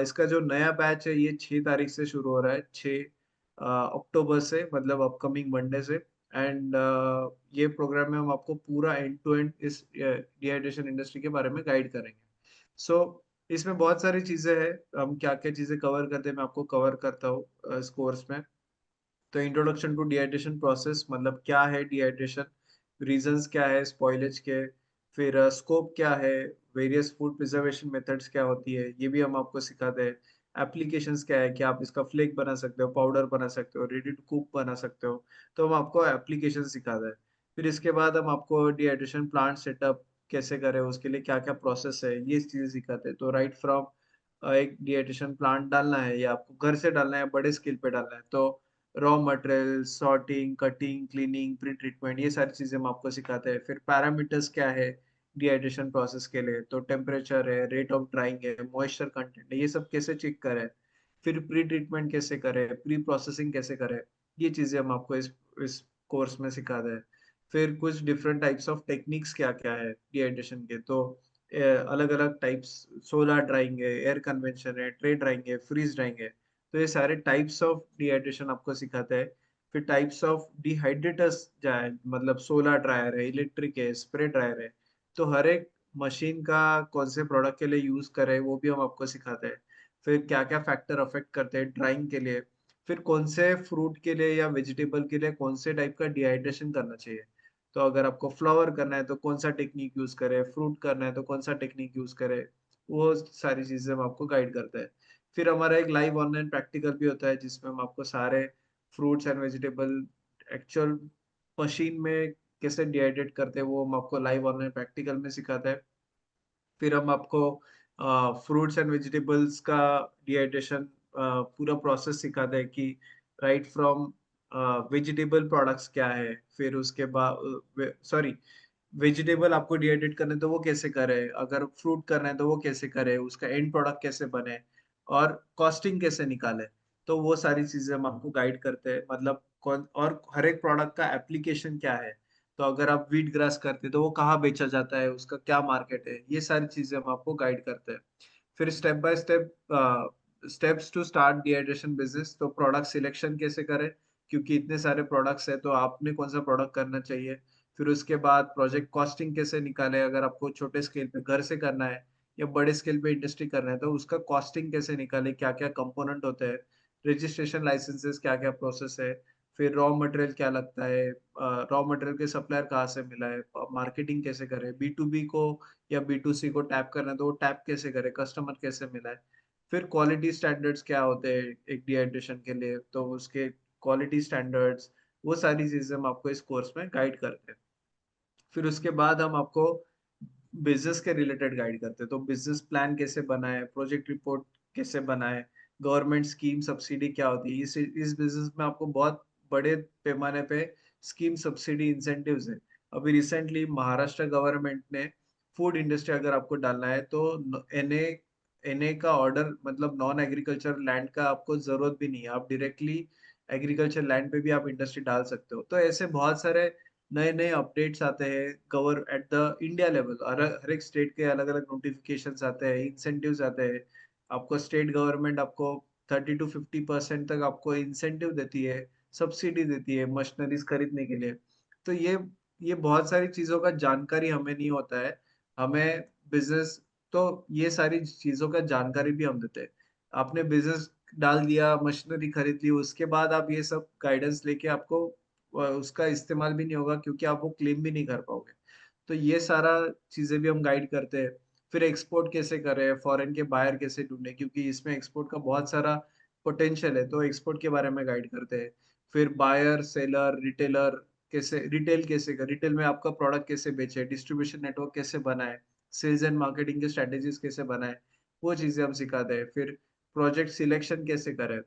इसका जो नया बैच है ये 6 तारीख से शुरू हो रहा है, 6 अक्टूबर से, मतलब अपकमिंग मंडे से। एंड ये प्रोग्राम में हम आपको पूरा एंड टू एंड इस डिहाइड्रेशन इंडस्ट्री के बारे में गाइड करेंगे। सो इसमें बहुत सारी चीजें हैं, हम क्या क्या चीजें कवर करते हैं मैं आपको कवर करता हूँ इस कोर्स में। तो इंट्रोडक्शन टू डिहाइड्रेशन प्रोसेस, मतलब क्या है डिहाइड्रेशन, रीजंस क्या है स्पॉइलेज के, फिर स्कोप क्या है, वेरियस फूड प्रिजर्वेशन मेथड्स क्या होती है, ये भी हम आपको सिखाते हैं। एप्लीकेशंस क्या है कि आप इसका फ्लेक बना सकते हो, पाउडर बना सकते हो, रेडी टू कुक बना सकते हो। तो हम आपको एप्लीकेशन सिखाते हैं। फिर इसके बाद हम आपको डिहाइड्रेशन प्लांट सेटअप कैसे करें, उसके लिए क्या क्या प्रोसेस है, ये चीजें सिखाते हैं। तो राइट फ्रॉम एक डिहाइड्रेशन प्लांट डालना है या आपको घर से डालना है, बड़े स्केल पे डालना है, तो raw material, sorting, cutting, cleaning, pre treatment, ये सारी चीजें हम आपको सिखाते हैं। फिर पैरामीटर्स क्या है डिहाइड्रेशन प्रोसेस के लिए, तो टेम्परेचर है, रेट ऑफ ड्राइंग है, मॉइस्चर कंटेंट है, ये सब कैसे चेक करें। फिर प्री ट्रीटमेंट कैसे करें, प्री प्रोसेसिंग कैसे करें, ये चीजें हम आपको इस कोर्स में सिखाते हैं। फिर कुछ डिफरेंट टाइप्स ऑफ टेक्निक्स क्या क्या है डिहाइड्रेशन के, तो अलग अलग टाइप्स, सोलर ड्राइंग है, एयर कन्वेंशन है, ट्रे ड्राइंग है, फ्रीज ड्राइंग है। तो ये सारे टाइप्स ऑफ डिहाइड्रेशन आपको सिखाते हैं। फिर टाइप्स ऑफ डिहाइड्रेटर्स जाए, मतलब सोलर ड्रायर है, इलेक्ट्रिक है, स्प्रे ड्रायर है। तो हर एक मशीन का कौन से प्रोडक्ट के लिए यूज करें वो भी हम आपको सिखाते हैं। फिर क्या क्या फैक्टर अफेक्ट करते हैं ड्राइंग के लिए। फिर कौन से फ्रूट के लिए या वेजिटेबल के लिए कौन से टाइप का डिहाइड्रेशन करना चाहिए। तो अगर आपको फ्लावर करना है तो कौन सा टेक्निक यूज करें, फ्रूट करना है तो कौन सा टेक्निक यूज करें, वो सारी चीजें हम आपको गाइड करते हैं। फिर हमारा एक लाइव ऑनलाइन प्रैक्टिकल भी होता है जिसमें हम आपको सारे fruits and vegetable actual machine में कैसे डिहाइड्रेट करते हैं वो हम आपको लाइव ऑनलाइन प्रैक्टिकल में सिखाते हैं। फिर हम आपको फ्रूट्स एंड वेजिटेबल्स का डिहाइड्रेशन पूरा प्रोसेस सिखाते हैं कि राइट फ्रॉम वेजिटेबल प्रोडक्ट्स क्या है, फिर उसके बाद सॉरी वेजिटेबल आपको डिहाइड्रेट करना है तो वो कैसे करें, अगर फ्रूट करना है तो वो कैसे करें, उसका एंड प्रोडक्ट कैसे बने और कॉस्टिंग कैसे निकाले। तो वो सारी चीजें हम आपको गाइड करते हैं, मतलब कौन और हर एक प्रोडक्ट का एप्लीकेशन क्या है। तो अगर आप व्हीट ग्रास करते हैं तो वो कहाँ बेचा जाता है, उसका क्या मार्केट है, ये सारी चीजें हम आपको गाइड करते हैं। फिर step by step steps to start dehydration business, तो प्रोडक्ट सिलेक्शन कैसे करें, क्योंकि इतने सारे प्रोडक्ट्स है तो आपने कौन सा प्रोडक्ट करना चाहिए। फिर उसके बाद प्रोजेक्ट कॉस्टिंग कैसे निकाले, अगर आपको छोटे स्केल पे घर से करना है या बड़े स्केल पे इंडस्ट्री करना है तो उसका कॉस्टिंग कैसे निकाले, क्या क्या कंपोनेंट होते हैं, रजिस्ट्रेशन लाइसेंसेस क्या क्या प्रोसेस है, फिर रॉ मटेरियल क्या लगता है, रॉ मटेरियल के सप्लायर कहाँ से मिला है, मार्केटिंग कैसे करें, बी टू बी को या बी टू सी को टैप करना है तो वो टैप कैसे करें, कस्टमर कैसे मिला है। फिर क्वालिटी स्टैंडर्ड्स क्या होते हैं एक डिहाइड्रेशन के लिए, तो उसके क्वालिटी स्टैंडर्ड्स, वो सारी चीजें हम आपको इस कोर्स में गाइड करते हैं। फिर उसके बाद हम आपको बिजनेस के रिलेटेड गाइड करते हैं, तो बिजनेस प्लान कैसे बनाए, प्रोजेक्ट रिपोर्ट कैसे बनाए, गवर्नमेंट स्कीम सब्सिडी क्या होती है। इस बिजनेस में आपको बहुत बड़े पैमाने पे स्कीम सब्सिडी इंसेंटिव्स है। अभी रिसेंटली महाराष्ट्र गवर्नमेंट ने फूड इंडस्ट्री अगर आपको डालना है तो एनए एनए का ऑर्डर, मतलब नॉन एग्रीकल्चर लैंड का आपको जरूरत भी नहीं है, आप डायरेक्टली एग्रीकल्चर लैंड पे भी आप इंडस्ट्री डाल सकते हो। तो ऐसे बहुत सारे नए नए अपडेट्स आते हैं cover at the India level, हर एक स्टेट के अलग अलग नोटिफिकेशंस आते हैं, इंसेंटिव्स आते हैं। आपको स्टेट गवर्नमेंट आपको 30 to 50% तक आपको इंसेंटिव देती है, सब्सिडी देती है मशीनरीज खरीदने के लिए। तो ये बहुत सारी चीजों का जानकारी हमें नहीं होता है, हमें बिजनेस, तो ये सारी चीजों का जानकारी भी हम देते हैं। आपने बिजनेस डाल दिया, मशीनरी खरीद ली, उसके बाद आप ये सब गाइडेंस लेके आपको उसका इस्तेमाल भी नहीं होगा क्योंकि आप वो क्लेम भी नहीं कर पाओगे। तो ये सारा चीजें भी हम गाइड करते हैं। फिर एक्सपोर्ट कैसे करें, फॉरेन के बायर कैसे ढूंढे, क्योंकि इसमें एक्सपोर्ट का बहुत सारा पोटेंशियल है, तो एक्सपोर्ट के बारे में गाइड करते हैं। फिर बायर सेलर रिटेलर कैसे, रिटेल कैसे कर, रिटेल में आपका प्रोडक्ट कैसे बेचे, डिस्ट्रीब्यूशन नेटवर्क कैसे बनाए, सेल्स एंड मार्केटिंग के स्ट्रेटेजीज कैसे बनाए, वो चीजें हम सिखाते हैं। फिर प्रोजेक्ट सिलेक्शन कैसे करें,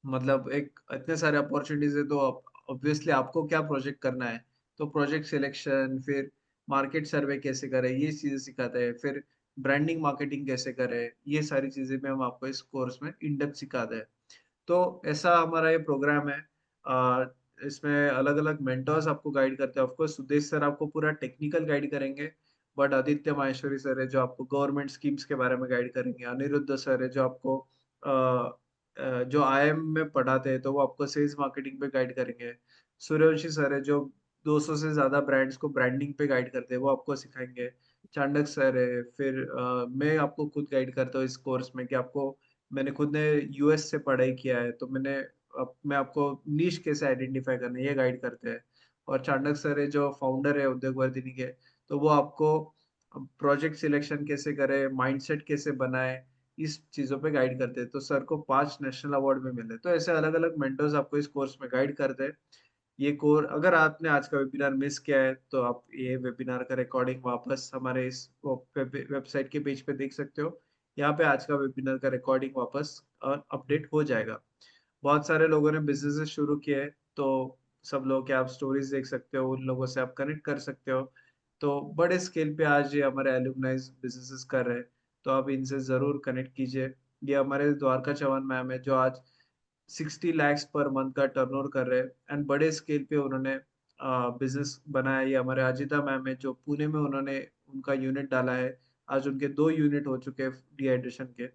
मतलब एक इतने सारे अपॉर्चुनिटीज है तो ऑब्वियसली आपको क्या प्रोजेक्ट करना है, तो प्रोजेक्ट सिलेक्शन, फिर मार्केट सर्वे कैसे करें, ये चीजें सिखाते हैं। फिर ब्रांडिंग मार्केटिंग कैसे करें, ये सारी चीजें भी हम आपको इस कोर्स में इन डेप्थ सिखाते हैं। तो ऐसा हमारा ये प्रोग्राम है। इसमें अलग अलग मेंटर्स आपको गाइड करते हैं, ऑफकोर्स सुदेश सर आपको पूरा टेक्निकल गाइड करेंगे, बट आदित्य माहेश्वरी सर है जो आपको गवर्नमेंट स्कीम्स के बारे में गाइड करेंगे, अनिरुद्ध सर है जो आपको जो आईएम में पढ़ाते हैं तो वो आपको सेल्स मार्केटिंग पे गाइड करेंगे। सूर्यवंशी सर है जो 200 से ज्यादा ब्रांड्स को ब्रांडिंग पे गाइड करते हैं, वो आपको सिखाएंगे। चांडक सर है, फिर मैं आपको खुद गाइड करता हूँ इस कोर्स में कि आपको, मैंने खुद ने यूएस से पढ़ाई किया है तो मैं आपको नीश कैसे आइडेंटिफाई करना है ये गाइड करते हैं। और चांडक सर है जो फाउंडर है उद्योग वर्धिनी के, तो वो आपको प्रोजेक्ट सिलेक्शन कैसे करे, माइंडसेट कैसे बनाए, इस चीजों पे गाइड करते हैं। तो सर को 5 नेशनल अवार्ड भी मिले, तो ऐसे अलग अलग मेंटर्स आपको इस कोर्स में गाइड करते हैं। ये कोर अगर आपने आज का वेबिनार मिस किया है तो आप ये वेबिनार का रिकॉर्डिंग वापस हमारे इस वेबसाइट के पेज पे देख सकते हो। यहाँ पे आज का वेबिनार का रिकॉर्डिंग वापस अपडेट हो जाएगा। बहुत सारे लोगों ने बिजनेसेस शुरू किए हैं, तो सब लोग के आप स्टोरीज देख सकते हो, उन लोगों से आप कनेक्ट कर सकते हो। तो बड़े स्केल पे आज ये हमारे एलुमनाइज बिजनेसेस कर रहे हैं, तो आप इनसे जरूर कनेक्ट कीजिए। ये हमारे द्वारका चौहान मैम है जो आज 60 lakhs पर मंथ का टर्नओवर कर रहे हैं एंड बड़े स्केल पे उन्होंने बिजनेस बनाया। ये हमारे अजिता मैम है जो पुणे में उन्होंने उनका यूनिट डाला है, आज उनके 2 यूनिट हो चुके हैं डिहाइड्रेशन के।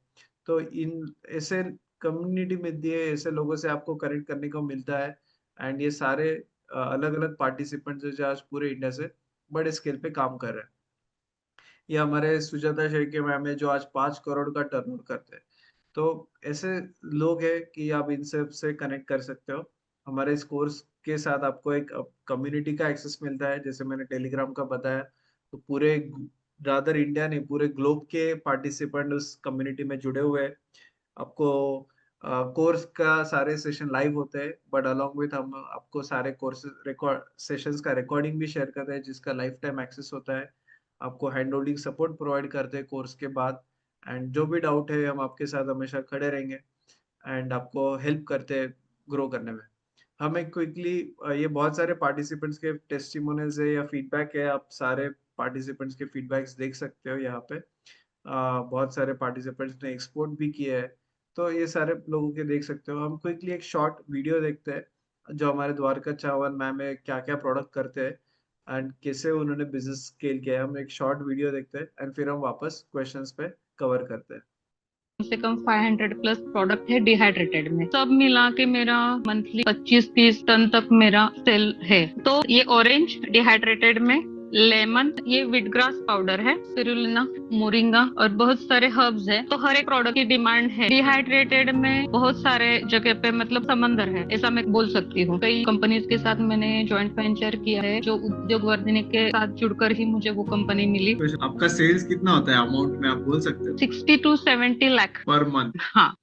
तो इन ऐसे कम्युनिटी मिलती है, ऐसे लोगों से आपको कनेक्ट करने को मिलता है। एंड ये सारे अलग अलग पार्टिसिपेंट्स जो आज पूरे इंडिया से बड़े स्केल पे काम कर रहे हैं। ये हमारे सुजाता शेट्टी मैम है जो आज 5 करोड़ का टर्नओवर करते हैं। तो ऐसे लोग हैं कि आप इनसे से कनेक्ट कर सकते हो। हमारे इस कोर्स के साथ आपको एक कम्युनिटी का एक्सेस मिलता है, जैसे मैंने टेलीग्राम का बताया, तो पूरे रादर इंडिया नहीं पूरे ग्लोब के पार्टिसिपेंट उस कम्युनिटी में जुड़े हुए हैं। आपको कोर्स का सारे सेशन लाइव होते हैं, बट अलॉन्ग विथ हम आपको सारे कोर्सेज रिकॉर्ड सेशंस का रिकॉर्डिंग भी शेयर करते हैं जिसका लाइफ टाइम एक्सेस होता है। आपको हैंड होल्डिंग सपोर्ट प्रोवाइड करते हैं कोर्स के बाद। एंड जो भी डाउट है हम आपके साथ हमेशा खड़े रहेंगे एंड आपको हेल्प करते हैं ग्रो करने में। हमें क्विकली ये बहुत सारे पार्टिसिपेंट्स के टेस्टिमोनियल्स है या फीडबैक है, आप सारे पार्टिसिपेंट्स के फीडबैक्स देख सकते हो यहाँ पे। बहुत सारे पार्टिसिपेंट्स ने एक्सपोर्ट भी किया है, तो ये सारे लोगों के देख सकते हो। हम क्विकली एक शॉर्ट वीडियो देखते हैं जो हमारे द्वारका चावल मैम है, क्या क्या प्रोडक्ट करते हैं एंड कैसे उन्होंने बिजनेस स्केल किया है। हम एक शॉर्ट वीडियो देखते हैं एंड फिर हम वापस क्वेश्चंस पे कवर करते हैं। कम से कम 500 प्लस प्रोडक्ट है डिहाइड्रेटेड में, सब मिला के मेरा मंथली 25-30 टन तक मेरा सेल है। तो ये ऑरेंज डिहाइड्रेटेड में, लेमन, ये वीटग्रास पाउडर है, स्पिरुलिना, मोरिंगा और बहुत सारे हर्ब्स है। तो हर एक प्रोडक्ट की डिमांड है। डिहाइड्रेटेड में बहुत सारे जगह पे मतलब समंदर है, ऐसा मैं बोल सकती हूँ। कई कंपनीज के साथ मैंने जॉइंट वेंचर किया है, जो उद्योग वर्धन के साथ जुड़कर ही मुझे वो कंपनी मिली। आपका सेल्स कितना होता है अमाउंट में, आप बोल सकते हो? 60 to 70 लाख पर मंथ? हाँ।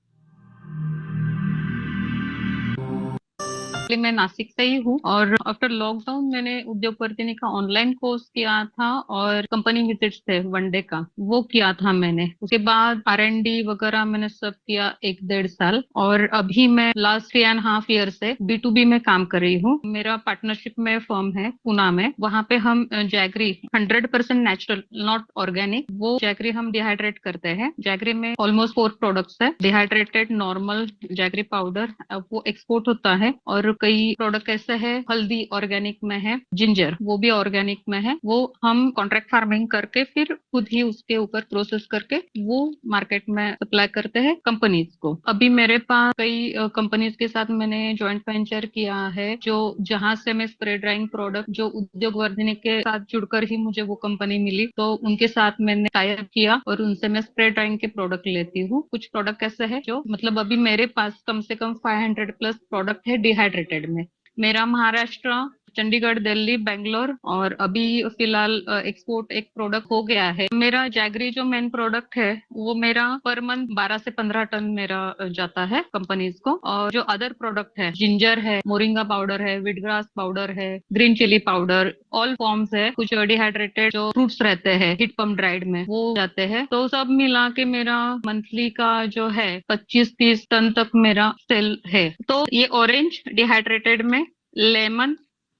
मैं नासिक से ही हूँ और आफ्टर लॉकडाउन मैंने उद्योग वर्धिनी का ऑनलाइन कोर्स किया था और कंपनी विजिट्स थे 1 डे का, वो किया था मैंने। उसके बाद R&D वगैरह मैंने सब किया 1-1.5 साल, और अभी मैं लास्ट 3.5 ईयर से B2B में काम कर रही हूँ। मेरा पार्टनरशिप में फर्म है पुणे में, वहाँ पे हम जैगरी 100% नेचुरल नॉट ऑर्गेनिक, वो जैगरी हम डिहाइड्रेट करते हैं। जैगरी में ऑलमोस्ट 4 प्रोडक्ट्स है, डिहाइड्रेटेड, नॉर्मल, जैगरी पाउडर, वो एक्सपोर्ट होता है। और कई प्रोडक्ट ऐसे है, हल्दी ऑर्गेनिक में है, जिंजर वो भी ऑर्गेनिक में है, वो हम कॉन्ट्रैक्ट फार्मिंग करके फिर खुद ही उसके ऊपर प्रोसेस करके वो मार्केट में सप्लाई करते हैं कंपनीज को। अभी मेरे पास कई कंपनीज के साथ मैंने जॉइंट वेंचर किया है, जो जहां से मैं स्प्रे ड्राइंग प्रोडक्ट, जो उद्योग वर्धनी के साथ जुड़कर ही मुझे वो कंपनी मिली, तो उनके साथ मैंने टाई अप किया और उनसे मैं स्प्रे ड्राइंग के प्रोडक्ट लेती हूँ। कुछ प्रोडक्ट ऐसे है जो मतलब अभी मेरे पास कम से कम 500 प्लस प्रोडक्ट है डिहाइड्रेटेड में। मेरा महाराष्ट्र, चंडीगढ़, दिल्ली, बेंगलोर और अभी फिलहाल एक्सपोर्ट एक प्रोडक्ट हो गया है। मेरा जैगरी जो मेन प्रोडक्ट है वो मेरा पर मंथ 12 से 15 टन मेरा जाता है कंपनीज को। और जो अदर प्रोडक्ट है, जिंजर है, मोरिंगा पाउडर है, वीटग्रास पाउडर है, green chilli powder, all forms है, कुछ डिहाइड्रेटेड जो फ्रूट्स रहते हैं हीट पंप ड्राइड में वो जाते हैं। तो सब मिला के मेरा मंथली का जो है 25-30 टन तक मेरा सेल है। तो ये ऑरेंज डिहाइड्रेटेड में, लेमन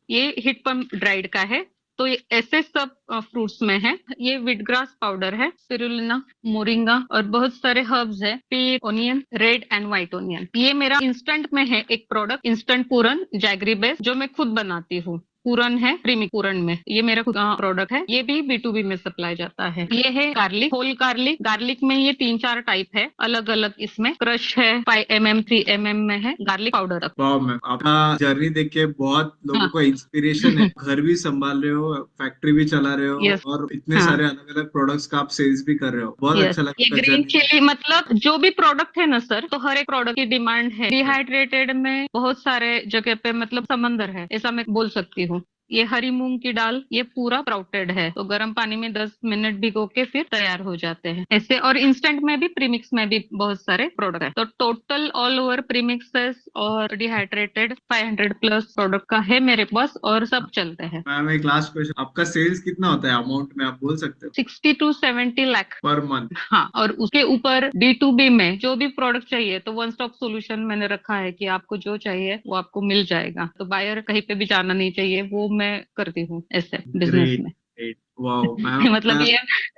ये हीट पंप ड्राइड का है। तो ये ऐसे सब फ्रूट्स में है। ये वीटग्रास पाउडर है, स्पिरुलिना, मोरिंगा और बहुत सारे हर्ब्स है, पीर, onion, red and white onion. ये मेरा इंस्टेंट में है एक प्रोडक्ट, इंस्टेंट पूरन जैगरी बेस, जो मैं खुद बनाती हूँ। पूरन है, प्रीमिक्स पूरन में, ये मेरा खुद का प्रोडक्ट है। ये भी B2B में सप्लाई जाता है। ये है गार्लिक, होल गार्लिक। गार्लिक में ये 3-4 टाइप है अलग अलग, इसमें क्रश है, 5 mm 3 mm में है गार्लिक पाउडर तक। वाह मैम, आपका जर्नी देख के बहुत लोगों हाँ। को इंस्पिरेशन है। घर भी संभाल रहे हो, फैक्ट्री भी चला रहे हो यस। और इतने हाँ। सारे अलग अलग प्रोडक्ट्स का आप सेल्स भी कर रहे हो। बहुत यस, अच्छा ये लगा ग्रीन जर्नी। चिली मतलब जो भी प्रोडक्ट है ना सर, तो हर एक प्रोडक्ट की डिमांड है। डिहाइड्रेटेड में बहुत सारे जगह पे मतलब समंदर है, ऐसा मैं बोल सकती हूँ। ये हरी मूंग की दाल, ये पूरा स्प्राउटेड है, तो गर्म पानी में 10 मिनट भिगो के फिर तैयार हो जाते हैं ऐसे। और इंस्टेंट में भी, प्रीमिक्स में भी बहुत सारे प्रोडक्ट है। तो टोटल ऑल ओवर प्रीमिक्सेस और डिहाइड्रेटेड 500 प्लस प्रोडक्ट का है मेरे पास, और सब चलते हैं। मैम एक लास्ट क्वेश्चन, आपका सेल्स कितना होता है अमाउंट में, आप बोल सकते हो? 60 to 70 लाख पर मंथ? हाँ। और उसके ऊपर B2B में जो भी प्रोडक्ट चाहिए, तो वन स्टॉप सॉल्यूशन मैंने रखा है कि आपको जो चाहिए वो आपको मिल जाएगा। तो बायर कहीं पे भी जाना नहीं चाहिए, वो मैं करती हूँ ऐसे बिजनेस ग्रेट, में। Great, wow ma'am. मतलब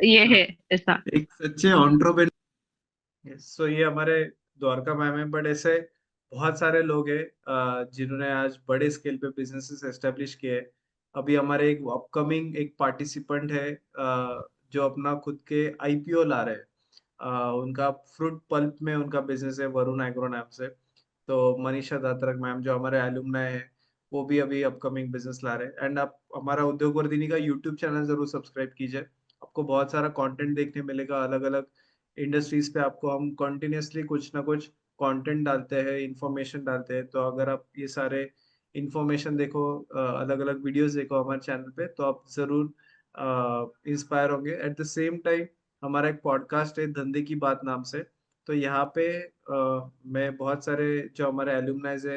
ये है ऐसा। एक सच्चे एंटरप्रेन्योर। सो ये हमारे द्वारका मैम है, बट ऐसे बहुत सारे लोग हैं जिन्होंने आज बड़े स्केल पे बिजनेसेस एस्टेब्लिश किए हैं। अभी हमारे एक अपकमिंग एक पार्टिसिपेंट है जो अपना खुद के IPO ला रहे हैं। उनका फ्रूट पल्प में उनका बिजनेस है, वरुण एग्रो नाम से। तो मनीषा दात्रक मैम जो हमारे एलुमनाई है, वो भी अभी अपकमिंग बिजनेस ला रहे हैं। एंड आप हमारा उद्योग वर्धिनी का यूट्यूब चैनल जरूर सब्सक्राइब कीजिए। आपको बहुत सारा कंटेंट देखने मिलेगा, अलग अलग इंडस्ट्रीज पे आपको हम कंटिन्यूअसली कुछ ना कुछ कंटेंट डालते हैं, इंफॉर्मेशन डालते हैं। तो अगर आप ये सारे इंफॉर्मेशन देखो, अलग अलग वीडियोस देखो हमारे चैनल पे, तो आप जरूर इंस्पायर होंगे। एट द सेम टाइम हमारा एक पॉडकास्ट है धंधे की बात नाम से, तो यहाँ पे मैं बहुत सारे जो हमारे एलुमनाइज है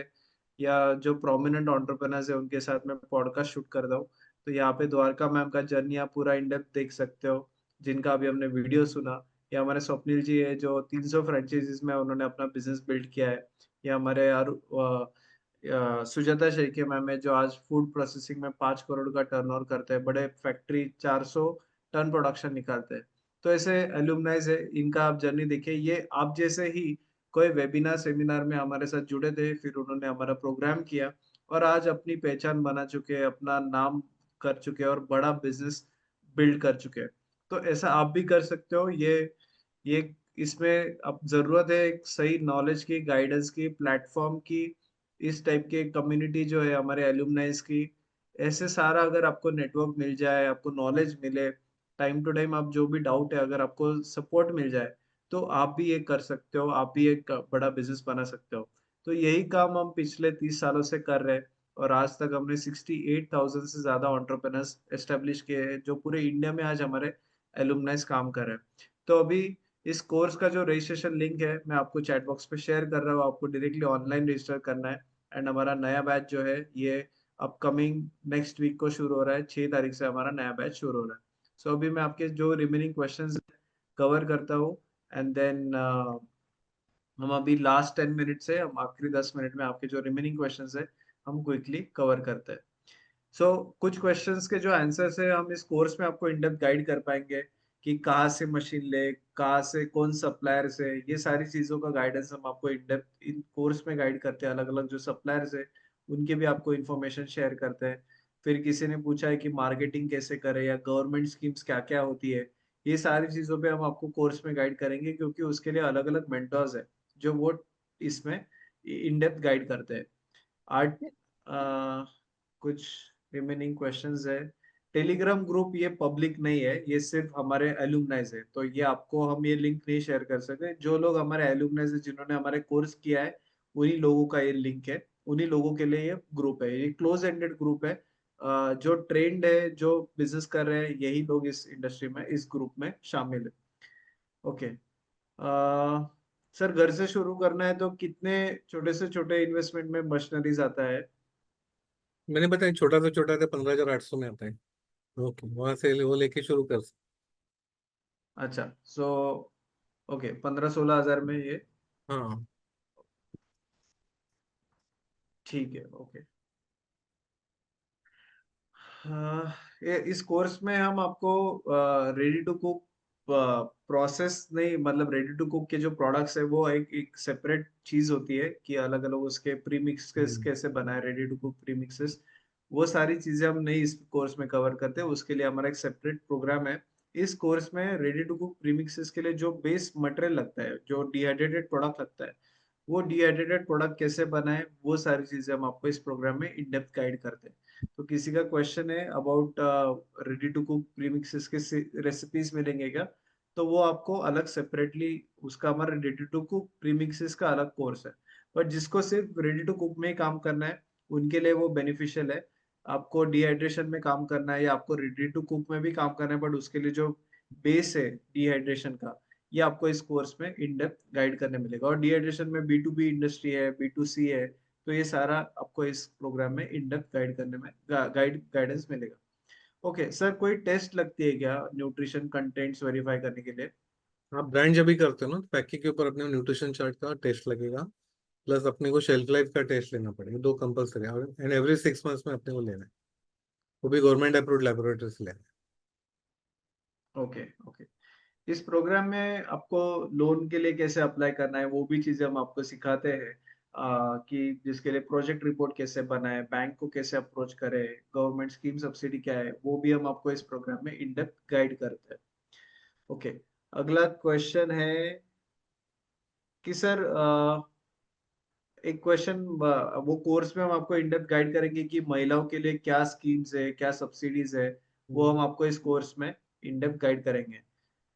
या जो प्रोमिनेंट एंटरप्रेन्योर्स है उनके साथ मैं पॉडकास्ट शूट करता हूँ। तो यहाँ पे द्वारका मैम का जर्नी आप पूरा इन डेप्थ देख सकते हो, जिनका अभी हमने वीडियो सुना। या हमारे स्वप्निल जी है जो 300 फ्रेंचाइजीज में उन्होंने अपना बिजनेस बिल्ड किया है। या हमारे सुजाता शेखे मैम है जो आज फूड प्रोसेसिंग में 5 करोड़ का टर्नओवर करते हैं, बड़े फैक्ट्री 400 टन प्रोडक्शन निकालते हैं। तो ऐसे एल्यूमनाइज है, इनका आप जर्नी देखिए। ये आप जैसे ही कोई वेबिनार सेमिनार में हमारे साथ जुड़े थे, फिर उन्होंने हमारा प्रोग्राम किया और आज अपनी पहचान बना चुके हैं, अपना नाम कर चुके हैं और बड़ा बिजनेस बिल्ड कर चुके हैं। तो ऐसा आप भी कर सकते हो। ये इसमें अब जरूरत है एक सही नॉलेज की, गाइडेंस की, प्लेटफॉर्म की, इस टाइप के कम्युनिटी जो है हमारे एल्यूमनाइज की। ऐसे सारा अगर आपको नेटवर्क मिल जाए, आपको नॉलेज मिले, टाइम टू टाइम आप जो भी डाउट है अगर आपको सपोर्ट मिल जाए, तो आप भी ये कर सकते हो, आप भी एक बड़ा बिजनेस बना सकते हो। तो यही काम हम पिछले 30 सालों से कर रहे हैं और आज तक हमने 68,000 से ज्यादा एंटरप्रेन्योर्स एस्टेब्लिश किए हैं जो पूरे इंडिया में आज हमारे एलुमनाइज काम कर रहे हैं। तो अभी इस कोर्स का जो रजिस्ट्रेशन लिंक है मैं आपको चैट बॉक्स पे शेयर कर रहा हूँ, आपको डायरेक्टली ऑनलाइन रजिस्टर करना है। एंड हमारा नया बैच जो है ये अपकमिंग नेक्स्ट वीक को शुरू हो रहा है, 6 तारीख से हमारा नया बैच शुरू हो रहा है। सो अभी मैं आपके जो रिमेनिंग क्वेश्चंस कवर करता हूँ एंड देन हम अभी लास्ट 10 मिनट से हम आखिरी 10 मिनट में आपके जो रिमेनिंग क्वेश्चंस है हम क्विकली कवर करते हैं। सो कुछ क्वेश्चंस के जो आंसर्स है हम इस कोर्स में आपको इन डेप्थ गाइड कर पाएंगे कि कहाँ से मशीन ले, कहाँ से कौन सप्लायर से, ये सारी चीजों का गाइडेंस हम आपको इन डेप्थ इन कोर्स में गाइड करते हैं। अलग अलग जो सप्लायर्स है उनके भी आपको इन्फॉर्मेशन शेयर करते हैं। फिर किसी ने पूछा है कि मार्केटिंग कैसे करे या गवर्नमेंट स्कीम्स क्या क्या होती है, ये सारी चीजों पे हम आपको कोर्स में गाइड करेंगे, क्योंकि उसके लिए अलग अलग मेंटर्स है जो वो इसमें इन डेप्थ गाइड करते हैं। आज कुछ रिमेनिंग क्वेश्चंस है। टेलीग्राम ग्रुप ये पब्लिक नहीं है, ये सिर्फ हमारे एलुमनाइज है, तो ये आपको हम ये लिंक नहीं शेयर कर सकते। जो लोग हमारे एलुमनाइज है जिन्होंने हमारे कोर्स किया है उन्हीं लोगों का ये लिंक है, उन्हीं लोगों के लिए ये ग्रुप है। ये क्लोज एंडेड ग्रुप है। जो ट्रेंड है, जो बिजनेस कर रहे हैं, यही लोग इस इंडस्ट्री में इस ग्रुप में शामिल है। ओके। सर घर से शुरू करना है तो कितने छोटे से छोटे इन्वेस्टमेंट में मशीनरीज आता है? मैंने बताया छोटा से छोटा था 15,800 में आता है। ओके, वहां से वो लेके शुरू कर सकते। अच्छा, सो ओके, 15-16 हजार में ये हाँ। ठीक है। ओके। हाँ, ये इस कोर्स में हम आपको रेडी टू कुक प्रोसेस नहीं, मतलब रेडी टू कुक के जो प्रोडक्ट्स है वो एक एक सेपरेट चीज होती है कि अलग अलग उसके प्रीमिक्सेस कैसे बनाए, रेडी टू कुक प्रीमिक्सेस, वो सारी चीजें हम नहीं इस कोर्स में कवर करते। उसके लिए हमारा एक सेपरेट प्रोग्राम है। इस कोर्स में रेडी टू कुक प्रीमिक्सेस के लिए जो बेस मटेरियल लगता है, जो डिहाइड्रेटेड प्रोडक्ट लगता है, वो डिहाइड्रेटेड प्रोडक्ट कैसे बनाए, वो सारी चीजें हम आपको इस प्रोग्राम में इन डेप्थ गाइड करते हैं। तो किसी का क्वेश्चन है about ready to cook premixes के रेसिपीज मिलेंगे क्या, तो वो आपको अलग सेपरेटली, उसका हमारा रेडी टू कुक प्रीमिक्सेस का अलग कोर्स है। बट जिसको सिर्फ रेडी टू कुक में ही काम करना है उनके लिए वो बेनिफिशियल है। आपको डिहाइड्रेशन में काम करना है या आपको रेडी टू कुक में भी काम करना है, बट उसके लिए जो बेस है डिहाइड्रेशन का, ये आपको इस कोर्स में इन डेप्थ गाइड करने मिलेगा। और डिहाइड्रेशन में बी टू बी इंडस्ट्री है, बी टू सी है, तो ये सारा आपको इस प्रोग्राम में इन डेप्थ गाइड करने में गाइडेंस मिलेगा। ओके सर, कोई टेस्ट लगती है क्या न्यूट्रिशन कंटेंट्स वेरीफाई करने के लिए? आप ब्रांड जब भी करते हो ना, पैकेज के ऊपर अपने न्यूट्रिशन चार्ट का टेस्ट लगेगा, प्लस अपने को शेल्फ लाइफ का टेस्ट लेना पड़ेगा, दो कंपलसरी है। एंड एवरी 6 मंथ्स में अपने को लेना है, वो भी गवर्नमेंट अप्रूव्ड लेबोरेटरी से लेना ओके ओके। इस प्रोग्राम में आपको लोन के लिए कैसे अप्लाई करना है वो भी चीजें हम आपको सिखाते हैं। कि जिसके लिए प्रोजेक्ट रिपोर्ट कैसे बनाए, बैंक को कैसे अप्रोच करे, गवर्नमेंट स्कीम सब्सिडी क्या है, वो भी हम आपको इस प्रोग्राम में इन डेप्थ गाइड करते हैं। ओके। अगला क्वेश्चन है कि सर एक क्वेश्चन, वो कोर्स में हम आपको इन डेप्थ गाइड करेंगे कि महिलाओं के लिए क्या स्कीम्स है, क्या सब्सिडीज है, वो है। हम आपको इस कोर्स में इन डेप्थ गाइड करेंगे।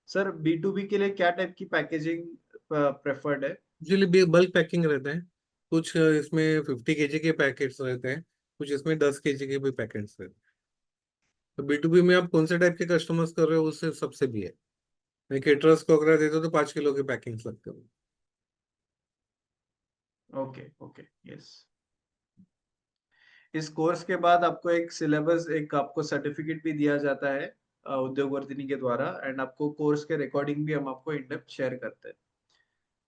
सर बी टू बी के लिए क्या टाइप की पैकेजिंग प्रेफर्ड है? यूजुअली बल्क पैकिंग रहते हैं, कुछ इसमें 50 kg के पैकेट्स रहते हैं, कुछ इसमें 10 kg के भी पैकेट्स रहते हैं। तो B2B में आप कौन से टाइप के कस्टमर्स कर रहे हो उससे सबसे भी है। मैं केटरर्स को अगर देते हो तो 5 किलो के पैकिंग्स लगते हो। Okay okay yes. इस कोर्स के बाद आपको एक सिलेबस, एक आपको सर्टिफिकेट भी दिया जाता है उद्योग वर्धिनी के द्वारा, एंड आपको कोर्स के रिकॉर्डिंग भी हम आपको इन डेप्थ शेयर करते हैं।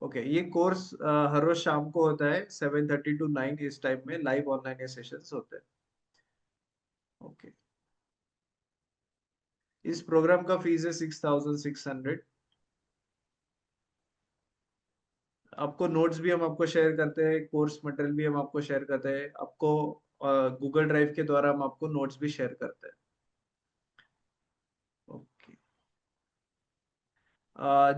ओके, ये कोर्स हर रोज शाम को होता है 7:30 to 9, इस टाइम में लाइव ऑनलाइन ये सेशंस होते हैं। ओके, इस प्रोग्राम का फीस है 6,600। आपको नोट्स भी हम आपको शेयर करते हैं, कोर्स मटेरियल भी हम आपको शेयर करते हैं, आपको गूगल ड्राइव के द्वारा हम आपको नोट्स भी शेयर करते हैं। ओके,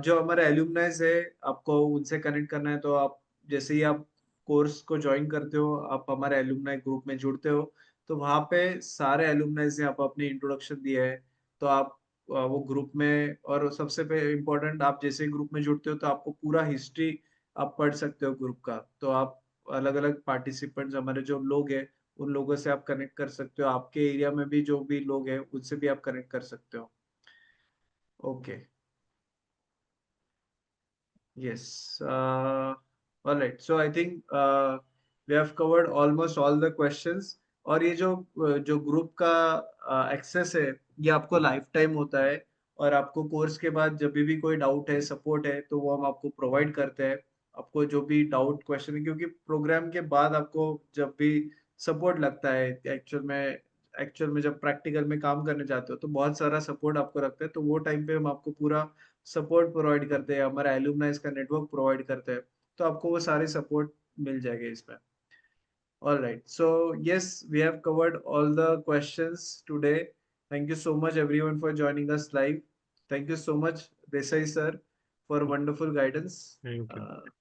जो हमारे एल्यूमनाइज है, आपको उनसे कनेक्ट करना है तो आप जैसे ही आप कोर्स को ज्वाइन करते हो, आप हमारे एल्यूमनाई ग्रुप में जुड़ते हो, तो वहाँ पे सारे एल्यूमनाइज ने आप अपनी इंट्रोडक्शन दिया है, तो आप वो ग्रुप में, और सबसे इम्पोर्टेंट, आप जैसे ग्रुप में जुड़ते हो तो आपको पूरा हिस्ट्री आप पढ़ सकते हो ग्रुप का, तो आप अलग अलग पार्टिसिपेंट्स, हमारे जो लोग हैं उन लोगों से आप कनेक्ट कर सकते हो, आपके एरिया में भी जो भी लोग हैं उनसे भी आप कनेक्ट कर सकते हो। Okay, yes. All right. So I think we have covered almost all the questions. और ये जो ग्रुप का एक्सेस है, ये आपको लाइफ टाइम होता है, और आपको कोर्स के बाद जब भी कोई डाउट है, सपोर्ट है, तो वो हम आपको प्रोवाइड करते हैं। आपको जो भी डाउट क्वेश्चन है, क्योंकि प्रोग्राम के बाद आपको जब भी सपोर्ट लगता है, एक्चुअल में जब प्रैक्टिकल में काम करने जाते हो तो बहुत सारा सपोर्ट आपको रखते हैं, तो वो टाइम पे हम आपको पूरा सपोर्ट प्रोवाइड करते हैं, हमारा एलुमनाइज का नेटवर्क प्रोवाइड करते हैं, तो आपको वो सारे सपोर्ट मिल जाएंगे इसमें। All right, so yes, we have covered all the questions today. Thank you so much everyone for joining us live. Thank you so much Desai sir for wonderful guidance. Thank you.